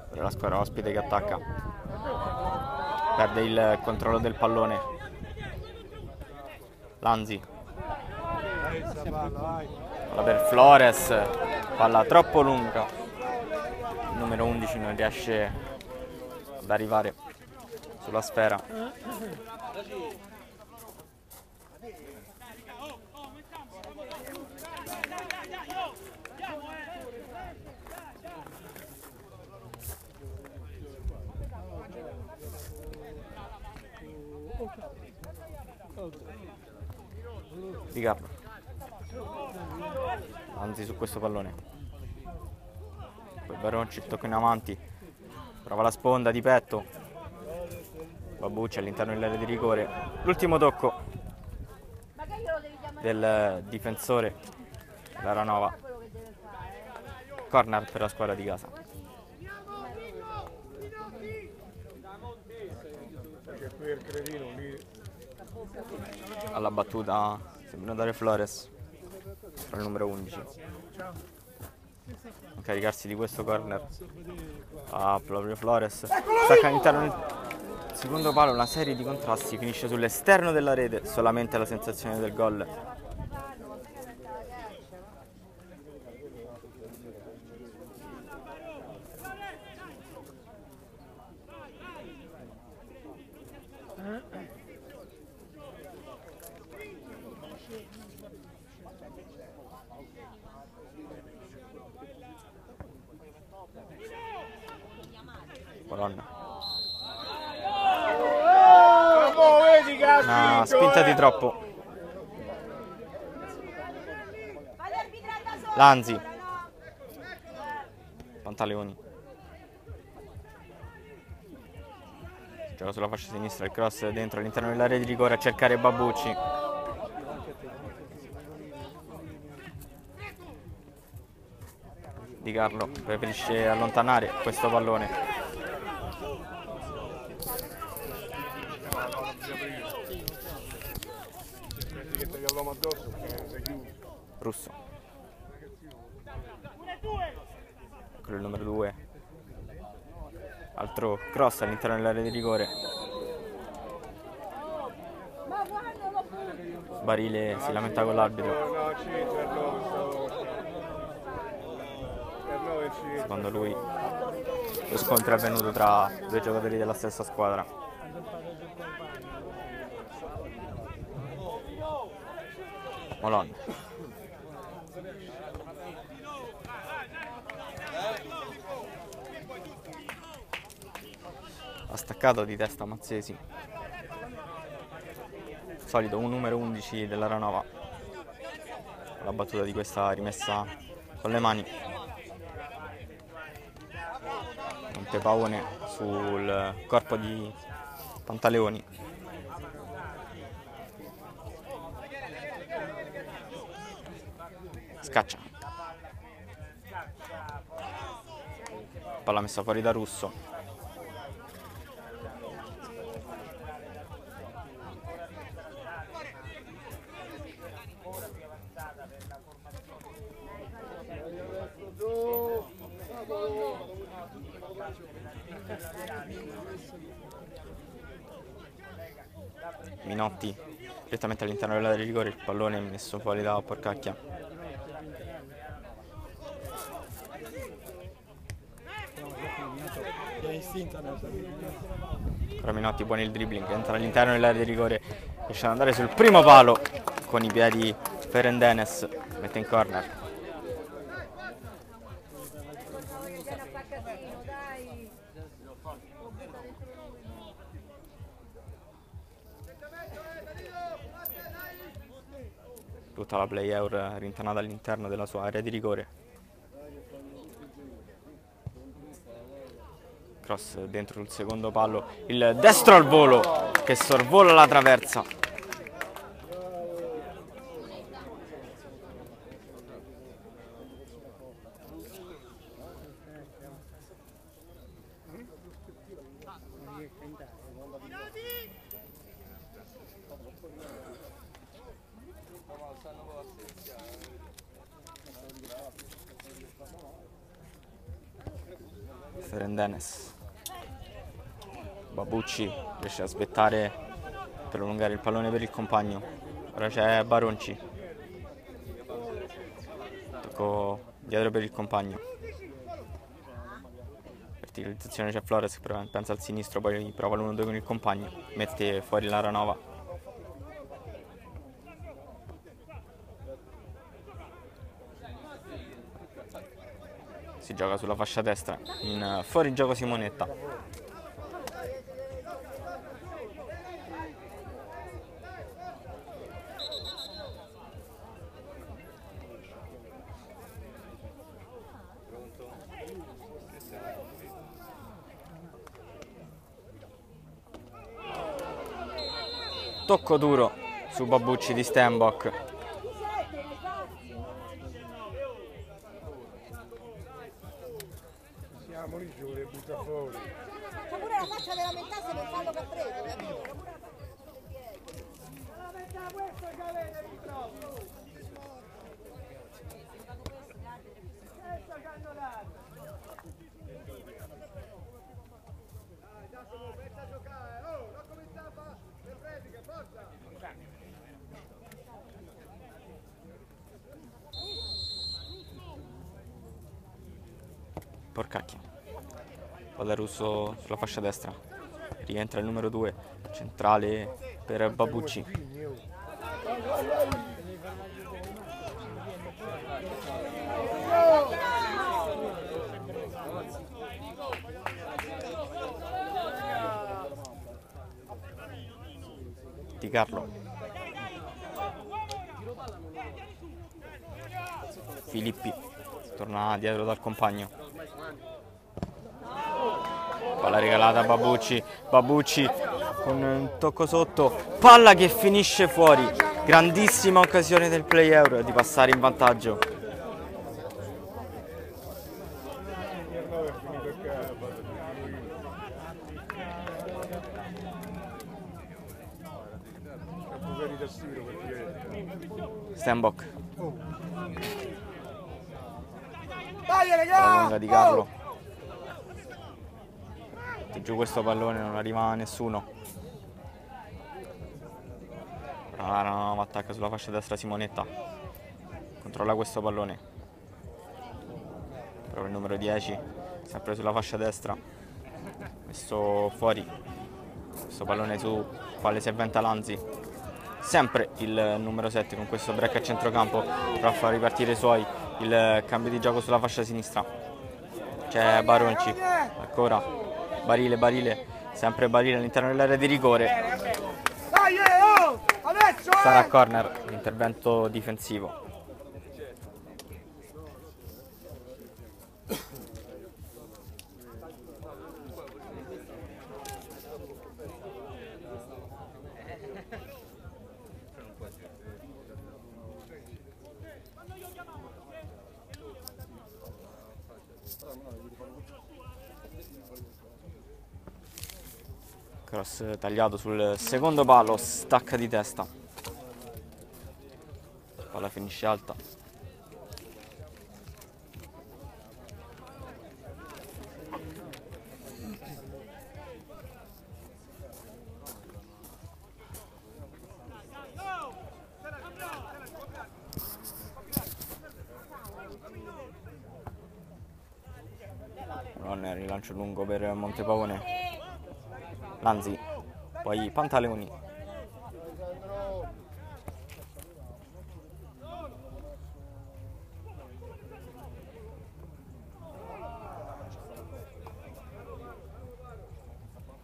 Per la squadra ospite che attacca. Perde il controllo del pallone. Lanzi. Palla per Flores. Palla troppo lunga. Il numero 11 non riesce ad arrivare sulla sfera. Di Carlo. Lanzi su questo pallone. Poi Baronci, tocca in avanti. Prova la sponda di petto. Babucci all'interno dell'area di rigore. L'ultimo tocco del difensore dell'Aranova. Corner per la squadra di casa. Alla battuta sembra andare Flores tra il numero 11 a caricarsi di questo corner. Proprio Flores stacca all'interno del secondo palo, una serie di contrasti, finisce sull'esterno della rete, solamente la sensazione del gol. Colonna. Una spinta di troppo. Lanzi. Pantaleoni. Gioca sulla fascia sinistra, il cross dentro all'interno dell'area di rigore a cercare Babucci. Di Carlo preferisce allontanare questo pallone. Russo. Quello il numero 2. Altro cross all'interno dell'area di rigore. Barile si lamenta con l'arbitro. Secondo lui lo scontro è avvenuto tra due giocatori della stessa squadra. Molon. Ha staccato di testa Mazzesi. Solito un numero 11 dell'Aranova. La battuta di questa rimessa con le mani. Montepaone sul corpo di Pantaleoni. Scaccia. Palla messa fuori da Russo. Minotti direttamente all'interno dell'area di rigore, il pallone messo fuori da Porcacchia. Ora Minotti, buono il dribbling, entra all'interno dell'area di rigore, riesce ad andare sul primo palo con i piedi. Ferendenes mette in corner. Tutta la play-out rintanata all'interno della sua area di rigore. Cross dentro il secondo palo, il destro al volo che sorvola la traversa. Ferendenes. Babucci riesce a aspettare per allungare il pallone per il compagno. Ora c'è Baronci. Tocco dietro per il compagno. Verticalizzazione, c'è Flores che pensa al sinistro, poi prova l'1-2 con il compagno. Mette fuori l'Aranova. Si gioca sulla fascia destra, in fuorigioco Simonetta. Tocco duro su Babucci di Stenbock. Lì ci vuole buttare fuori. C'ha pure la faccia della metà se non fallo che ha preso, capito? Porcacchia. Palla Russo sulla fascia destra. Rientra il numero 2, centrale per Babucci. Di Carlo. Filippi torna dietro dal compagno. Palla regalata a Babucci. Babucci con un tocco sotto. Palla che finisce fuori. Grandissima occasione del play-out di passare in vantaggio. Stenbock. La lunga di Carlo. Giù questo pallone, non arriva a nessuno. No, attacca sulla fascia destra Simonetta. Controlla questo pallone. Prova il numero 10, sempre sulla fascia destra. Messo fuori. Questo pallone su quale si avventa Lanzi. Sempre il numero 7 con questo break a centrocampo. Prova a far ripartire i suoi. Il cambio di gioco sulla fascia sinistra. C'è Baronci. Ancora. Barile, sempre Barile all'interno dell'area di rigore. Sarà corner, intervento difensivo. Cross tagliato sul secondo palo, stacca di testa. Palla finisce alta. con rilancio lungo per Montepavone, Lanzi, poi Pantaleoni,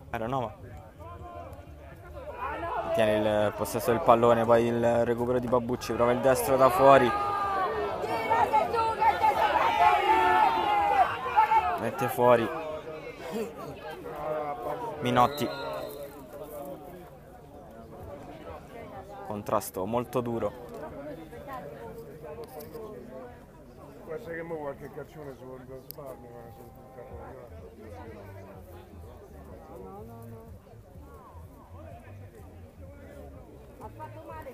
Aranova, tiene il possesso del pallone, poi il recupero di Babucci, prova il destro da fuori, mette fuori Minotti, contrasto molto duro. Può essere che mo qualche calcione sul risparmio, ma sul capo. Ha fatto male.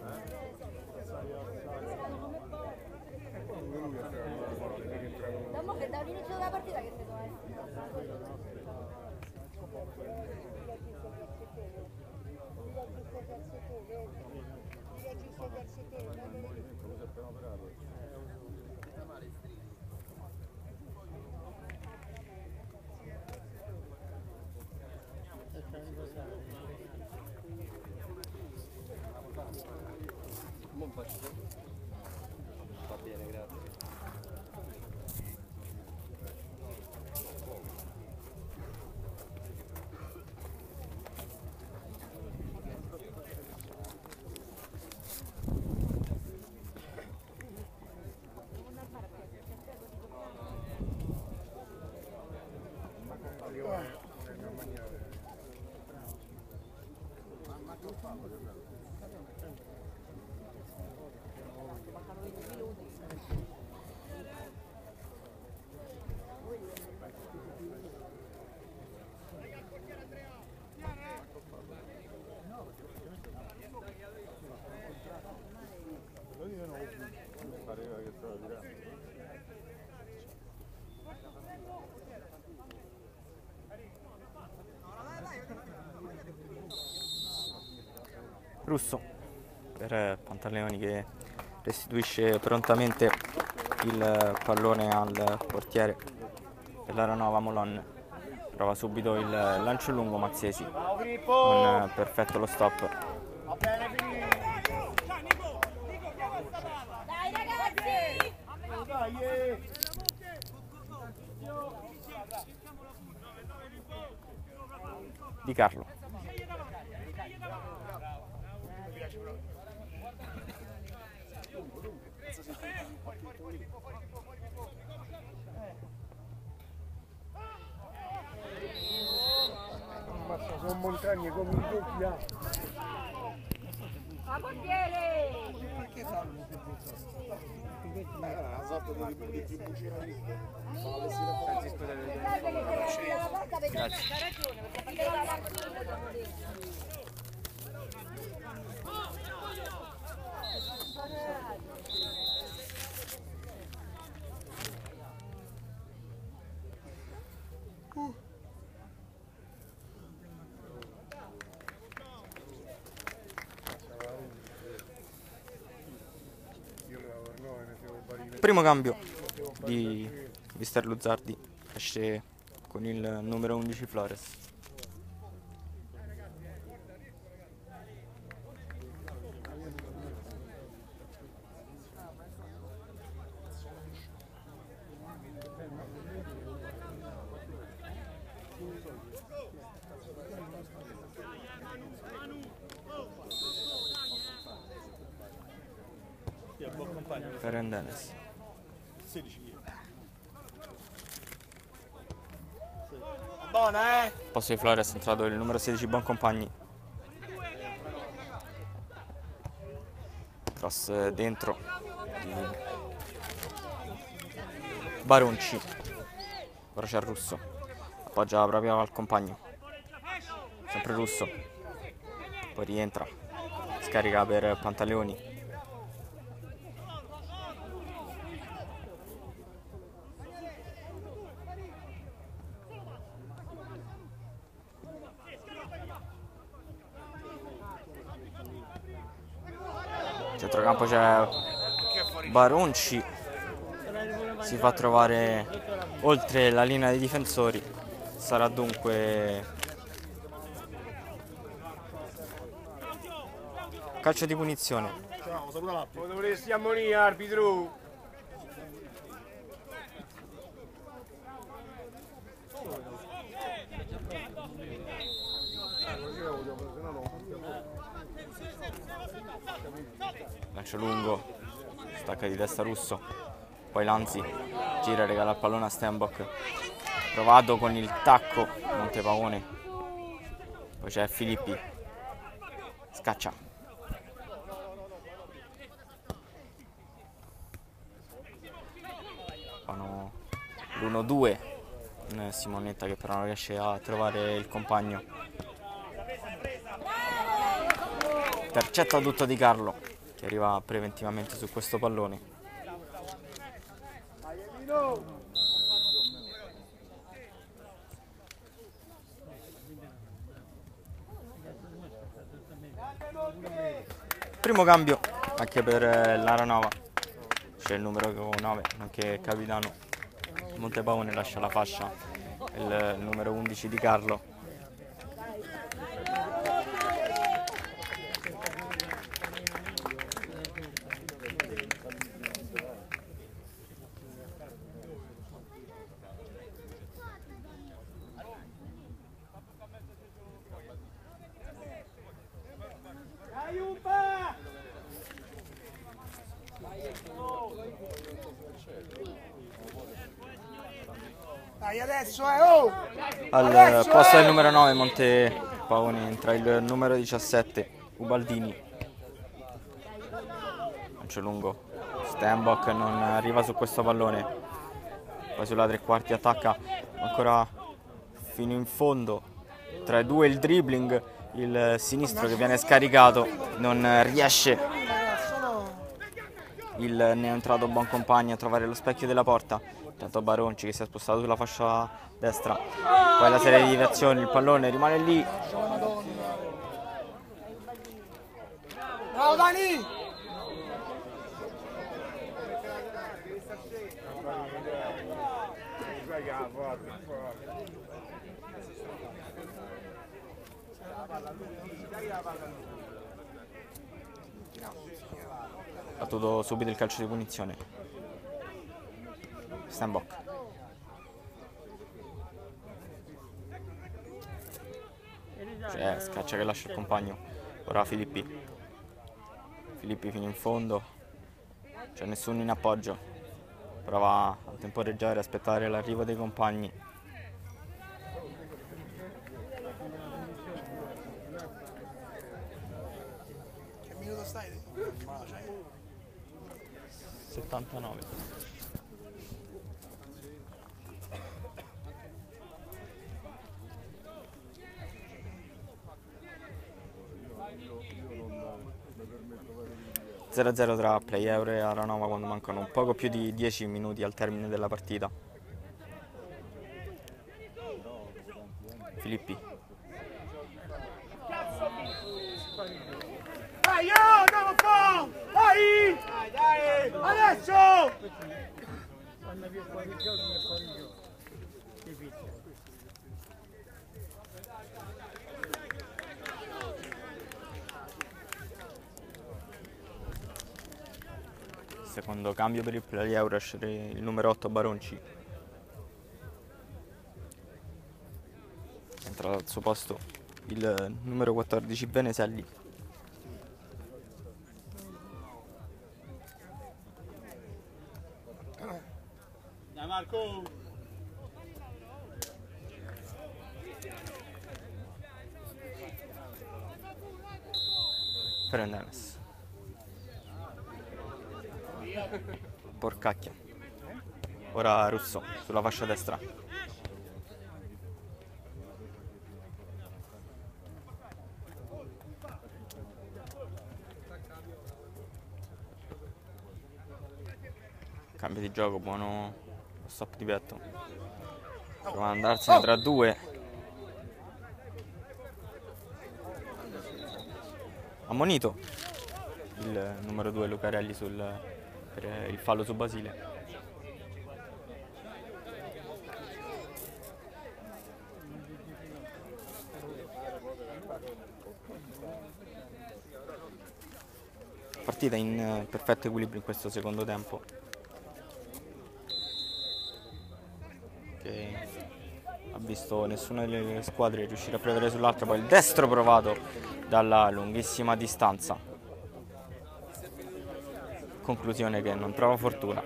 Dopo che dall'inizio della partita che te Va bene, grazie. Russo per Pantaleoni che restituisce prontamente il pallone al portiere dell'Aranova, Molon. Prova subito il lancio lungo Mazzesi, non perfetto lo stop. Dai ragazzi! Di Carlo. Ammazza, sono montagne come in doppia. Ma portiere! La sorta di più bucina. Primo cambio di Mister Luzzardi, esce con il numero 11 Flores. Ferendenes. 16. Buona, Posto di Flores è entrato il numero 16 Boncompagni. Cross dentro di Baronci. Ora c'è il Russo, appoggia proprio al compagno, sempre Russo, poi rientra, scarica per Pantaleoni. Centrocampo c'è Baronci, si fa trovare oltre la linea dei difensori. Sarà dunque calcio di punizione. Ciao, saluta lo dovresti ammonire, arbitro. Lancio lungo, stacca di testa Russo, poi Lanzi gira e regala il pallone a Stenbock, provato con il tacco Montepavone, poi c'è Filippi, scaccia, fanno l'1-2 con Simonetta che però non riesce a trovare il compagno, intercetta tutto Di Carlo che arriva preventivamente su questo pallone. Primo cambio anche per l'Aranova, c'è il numero 9 nonché capitano Montepavone, lascia la fascia il numero 11 Di Carlo. Dai adesso oh! Al posto del numero 9 Montepavone entra il numero 17 Ubaldini. Lancio lungo, Stenbock non arriva su questo pallone, poi sulla tre quarti attacca ancora fino in fondo, tra i due il dribbling, il sinistro che viene scaricato, non riesce il neoentrato Boncompagni a trovare lo specchio della porta. Intanto Baronci che si è spostato sulla fascia destra, poi la serie di deviazioni, il pallone rimane lì. Bravo Dani! Battuto subito il calcio di punizione. Stenbock. C'è scaccia che lascia il compagno. Ora Filippi. Filippi fino in fondo. C'è nessuno in appoggio. Prova a temporeggiare, aspettare l'arrivo dei compagni. Che minuto stai? 79. (0-0) tra Play Euro e Aranova quando mancano poco più di 10 minuti al termine della partita. Filippi. Dai, andiamo un po'! Dai! Dai! Adesso! Quando vi fuori giochi e fuori giochi. Che pizza. Secondo cambio per il Play Euro, esce il numero 8 Baronci. Entra al suo posto il numero 14 Veneselli. Dai Marco! Fernandez. Porcacchia. Ora Russo sulla fascia destra. Cambio di gioco, buono lo stop di petto. Prova ad andarsene tra due. Ammonito il numero 2 Lucarelli per il fallo su Basile. Partita in perfetto equilibrio in questo secondo tempo, che ha visto nessuna delle squadre riuscire a prevedere sull'altra. Poi il destro provato dalla lunghissima distanza, conclusione che non trova fortuna.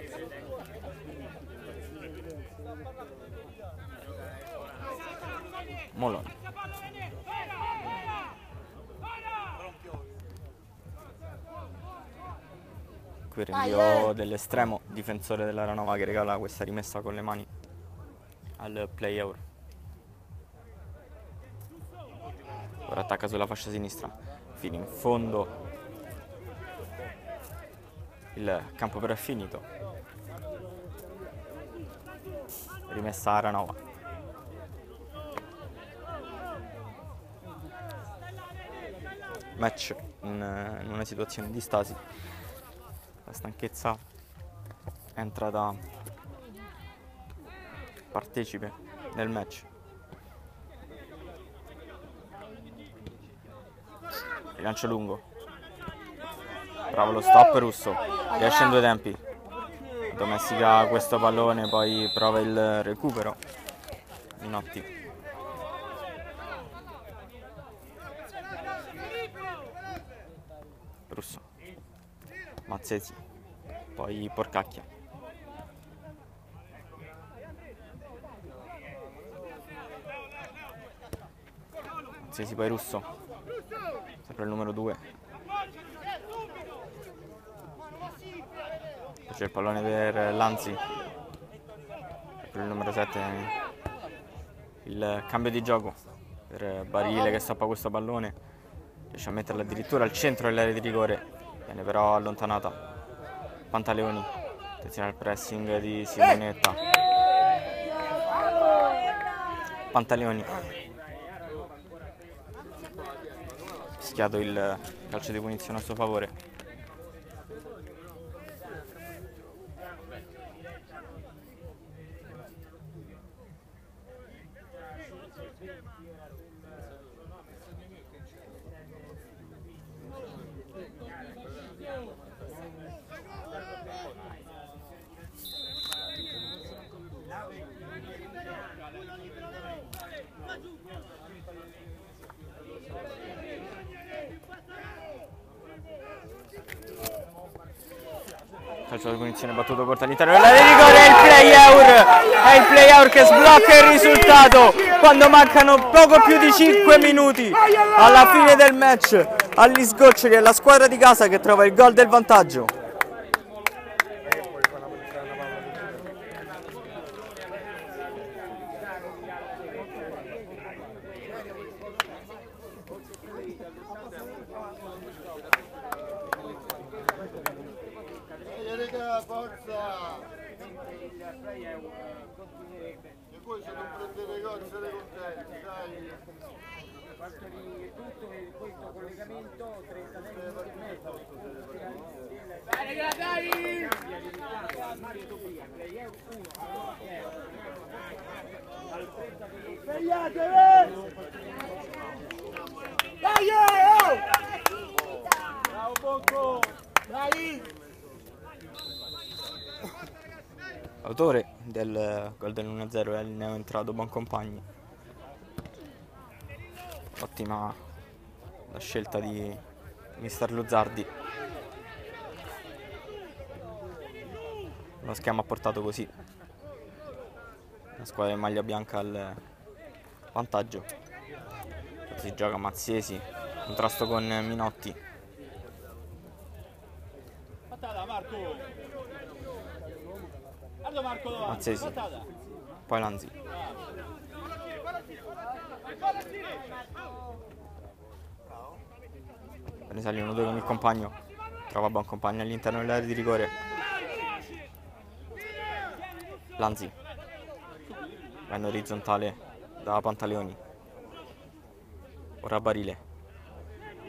Molon. Qui il rinvio dell'estremo difensore dell'Aranova che regala questa rimessa con le mani al play out. Ora attacca sulla fascia sinistra fino in fondo, il campo però è finito. Rimessa Aranova. Match in una situazione di stasi. La stanchezza è entrata partecipe nel match. Rilancio lungo, bravo lo stop Russo, riesce in due tempi, domestica questo pallone, poi prova il recupero. Minotti. Russo, Mazzesi, poi Porcacchia. Mazzesi, poi Russo, sempre il numero 2. C'è il pallone per Lanzi, per il numero 7. Il cambio di gioco per Barile che stoppa questo pallone, riesce a metterlo addirittura al centro dell'area di rigore, viene però allontanata. Pantaleoni, attenzione al pressing di Simonetta. Pantaleoni, fischiato il calcio di punizione a suo favore. Calcio di punizione battuto corto all'interno dell'area di rigore, è il play out che sblocca il risultato quando mancano poco più di 5 minuti alla fine del match. Agli sgoccioli è la squadra di casa che trova il gol del vantaggio. Forza! E poi se non prendete gol siete contenti, dai! Fatto di tutto questo collegamento 36 minuti e mezzo. Dai, dai! Svegliatevi! Dai! Bravo Bocco! Dai! Autore del gol del 1-0 è il neoentrato Boncompagni. Ottima la scelta di mister Luzzardi. Lo schema ha portato così la squadra in maglia bianca al vantaggio. Si gioca Mazzesi, contrasto con Minotti. Mazzesi, poi Lanzi. Ne sale 1-2 con il compagno, trova Boncompagni all'interno dell'area di rigore. Lanzi, venne orizzontale da Pantaleoni. Ora Barile,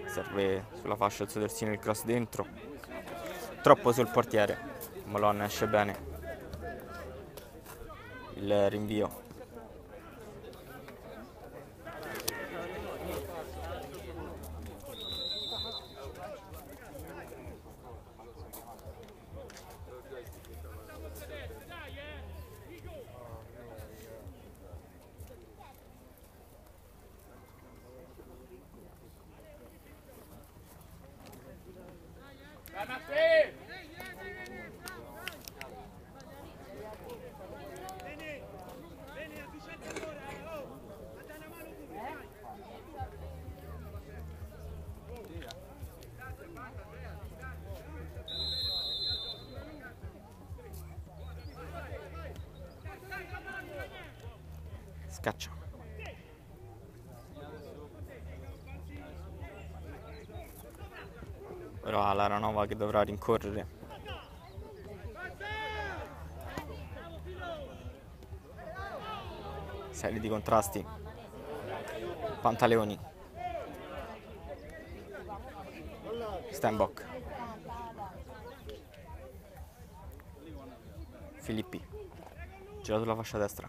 serve sulla fascia il suo terzino, il cross dentro, troppo sul portiere. Molon esce bene. Il rinvio. scaccia. Ora l'Aranova che dovrà rincorrere. Serie di contrasti. Pantaleoni. Steinbock. Filippi. Gira sulla fascia destra.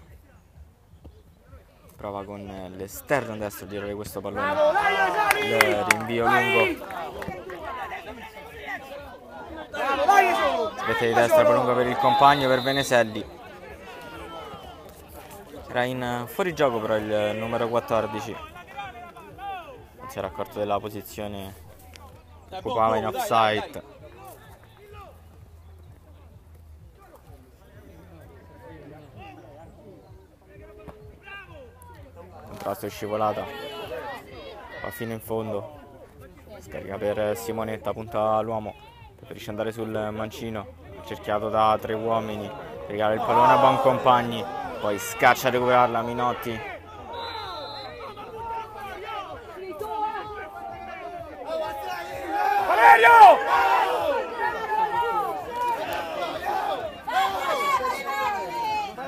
Prova con l'esterno destro a girare questo pallone. Il rinvio lungo. Rete di destra lunga per il compagno, per Veneselli. Era in fuorigioco però il numero 14. Non si era accorto della posizione. Occupava in offside. Contrasto e scivolata. Va fino in fondo. Scarica per Simonetta, punta all'uomo. Preferisce andare sul mancino. Cerchiato da 3 uomini. Regala il pallone a Boncompagni. Poi scaccia a recuperarla Minotti. Valerio!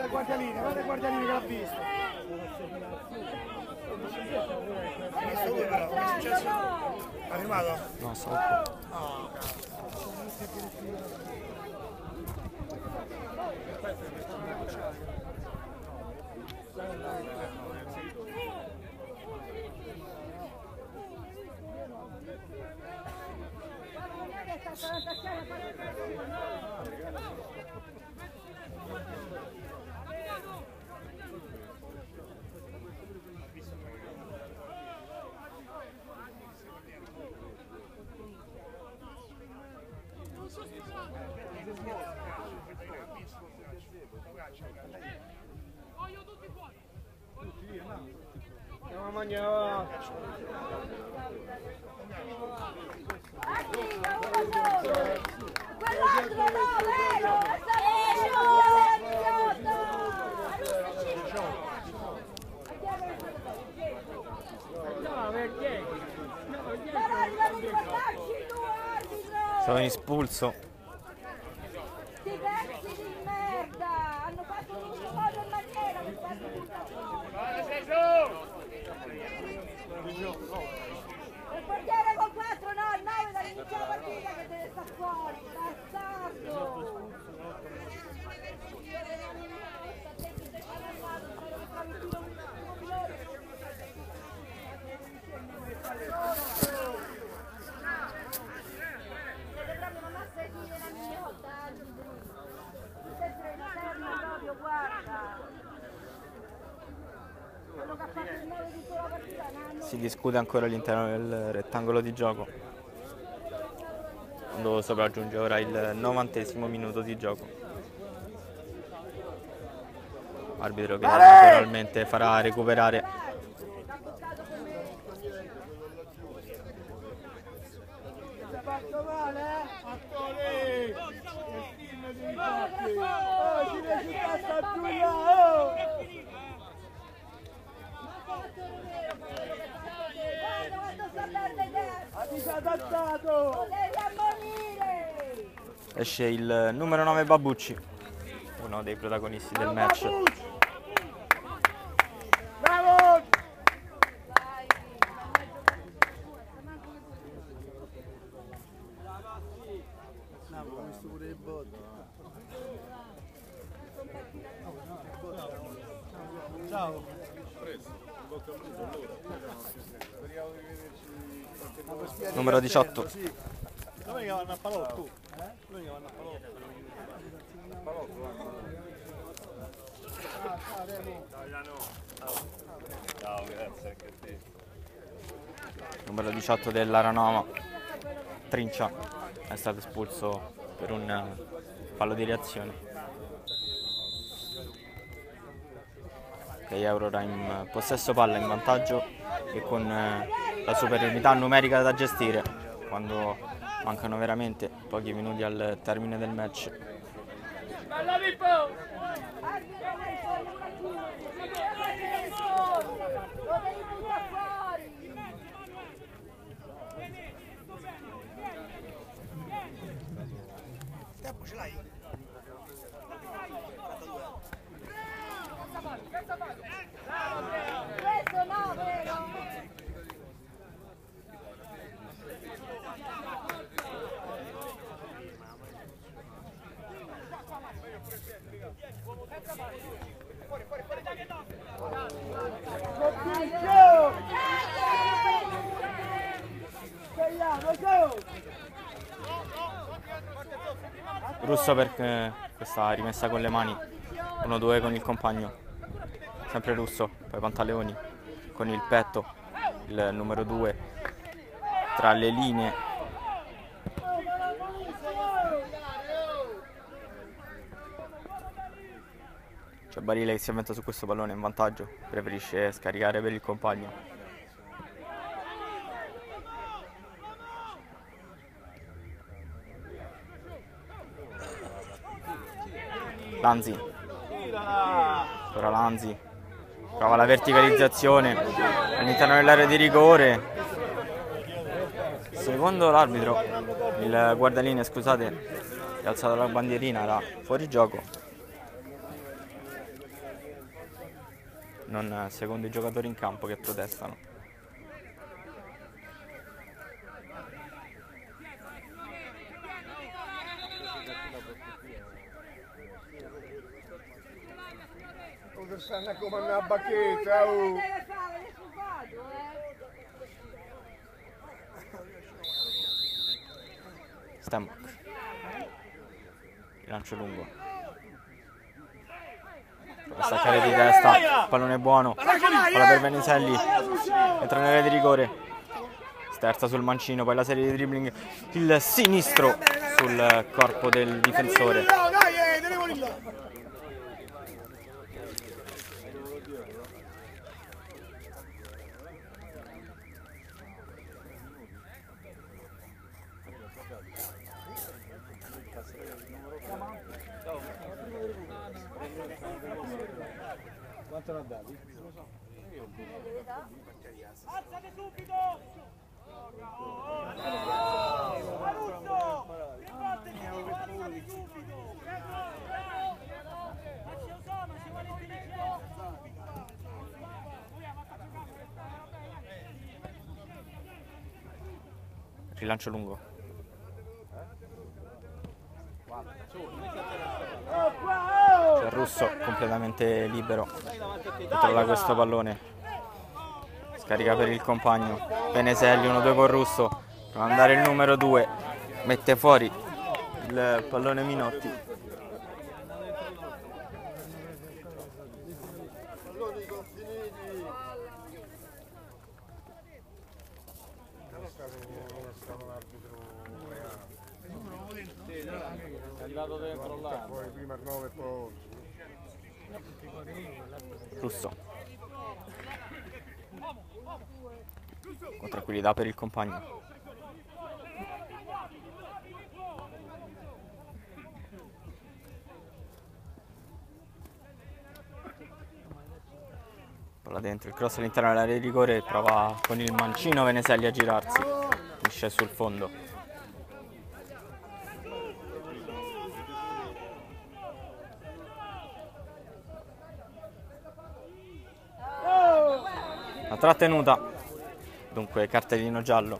Guarda il guardianino che l'ha visto. Ha firmato? No, stavo qua. Andiamo a mangiare. Quell'altro no, vero? Sono espulso. Sti pezzi di merda! Hanno fatto un modo in maniera per fare il portiere con 4, no, il 9 dall'inizio della partita che deve stare fuori, bastardo! Si discute ancora all'interno del rettangolo di gioco, quando sopraggiunge ora il 90° minuto di gioco. Arbitro che naturalmente farà recuperare. Fatto male, Attore! Ci vedi sta Giulia! Disadattato! Esce il numero 9 Babucci, uno dei protagonisti del match. Bravo! Ciao! Numero 18. Dove che vanno a palotto? Dove che vanno a palotto? Ciao, grazie anche a te. Numero 18 dell'Aranova, Trincia, è stato espulso per un fallo di reazione. Aurora in possesso palla, in vantaggio e con la superiorità numerica da gestire quando mancano veramente pochi minuti al termine del match. Bella Pippo! Russo per questa rimessa con le mani, 1-2 con il compagno, sempre Russo, poi Pantaleoni con il petto, il numero 2 tra le linee. C'è Barile che si avventa su questo pallone in vantaggio, preferisce scaricare per il compagno. Lanzi, ora Lanzi prova la verticalizzazione all'interno dell'area di rigore. Secondo l'arbitro, il guardalinee, scusate, che ha alzato la bandierina, era fuori gioco. Non secondo i giocatori in campo che protestano. Stanno a comandare la bacchetta, oh! Deve fare, adesso vado, Stenbock, lancio lungo, prova a staccare di testa, pallone buono, palla per Veneselli, entra nell'area di rigore, sterza sul mancino, poi la serie di dribbling, il sinistro sul corpo del difensore. Dai, tenevo là! Quanto ne ha dati? Alzate subito! Maruzzo! Alzati subito! Rilancio lungo. C'è Russo completamente libero, controlla questo pallone, scarica per il compagno, Veneselli 1-2 con Russo, prova ad andare il numero 2, mette fuori il pallone Minotti. È andato dentro là. Poi prima il 9 e poi Russo con tranquillità per il compagno. Palla dentro, il cross all'interno dell'area di rigore, prova con il mancino Veneselli a girarsi, finisce sul fondo. La trattenuta, dunque cartellino giallo.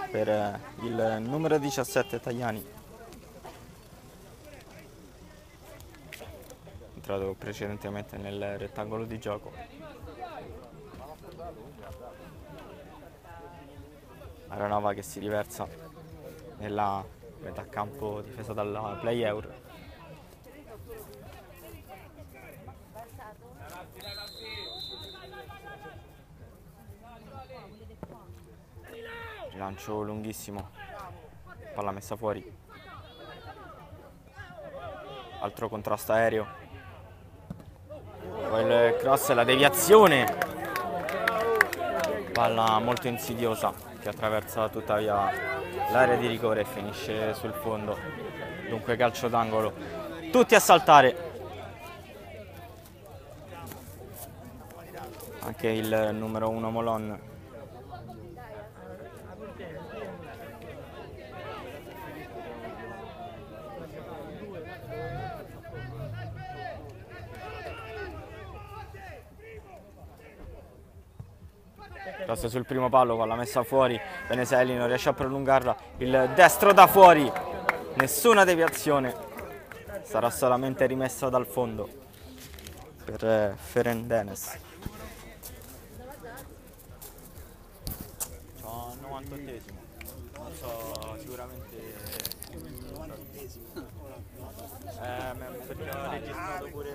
Per il numero 17 Tajani, entrato precedentemente nel rettangolo di gioco. Aranova che si riversa nella metà campo difesa dalla Play Euro. Lancio lunghissimo, palla messa fuori, altro contrasto aereo, poi il cross e la deviazione, palla molto insidiosa che attraversa tuttavia l'area di rigore e finisce sul fondo, dunque calcio d'angolo, tutti a saltare, anche il numero 1 Molon. Cross sul primo palo, palla messa fuori, Veneselli non riesce a prolungarla, il destro da fuori, nessuna deviazione, sarà solamente rimessa dal fondo per Ferendenes. 98esimo, non so, sicuramente... perché ho registrato pure...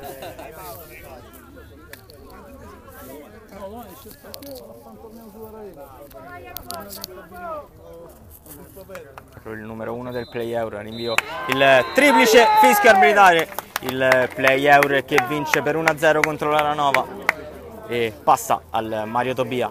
Il numero 1 del Play Euro, rinvio il triplice fischio arbitrale, il Play Euro che vince per 1-0 contro l'Aranova e passa al Mario Tobia.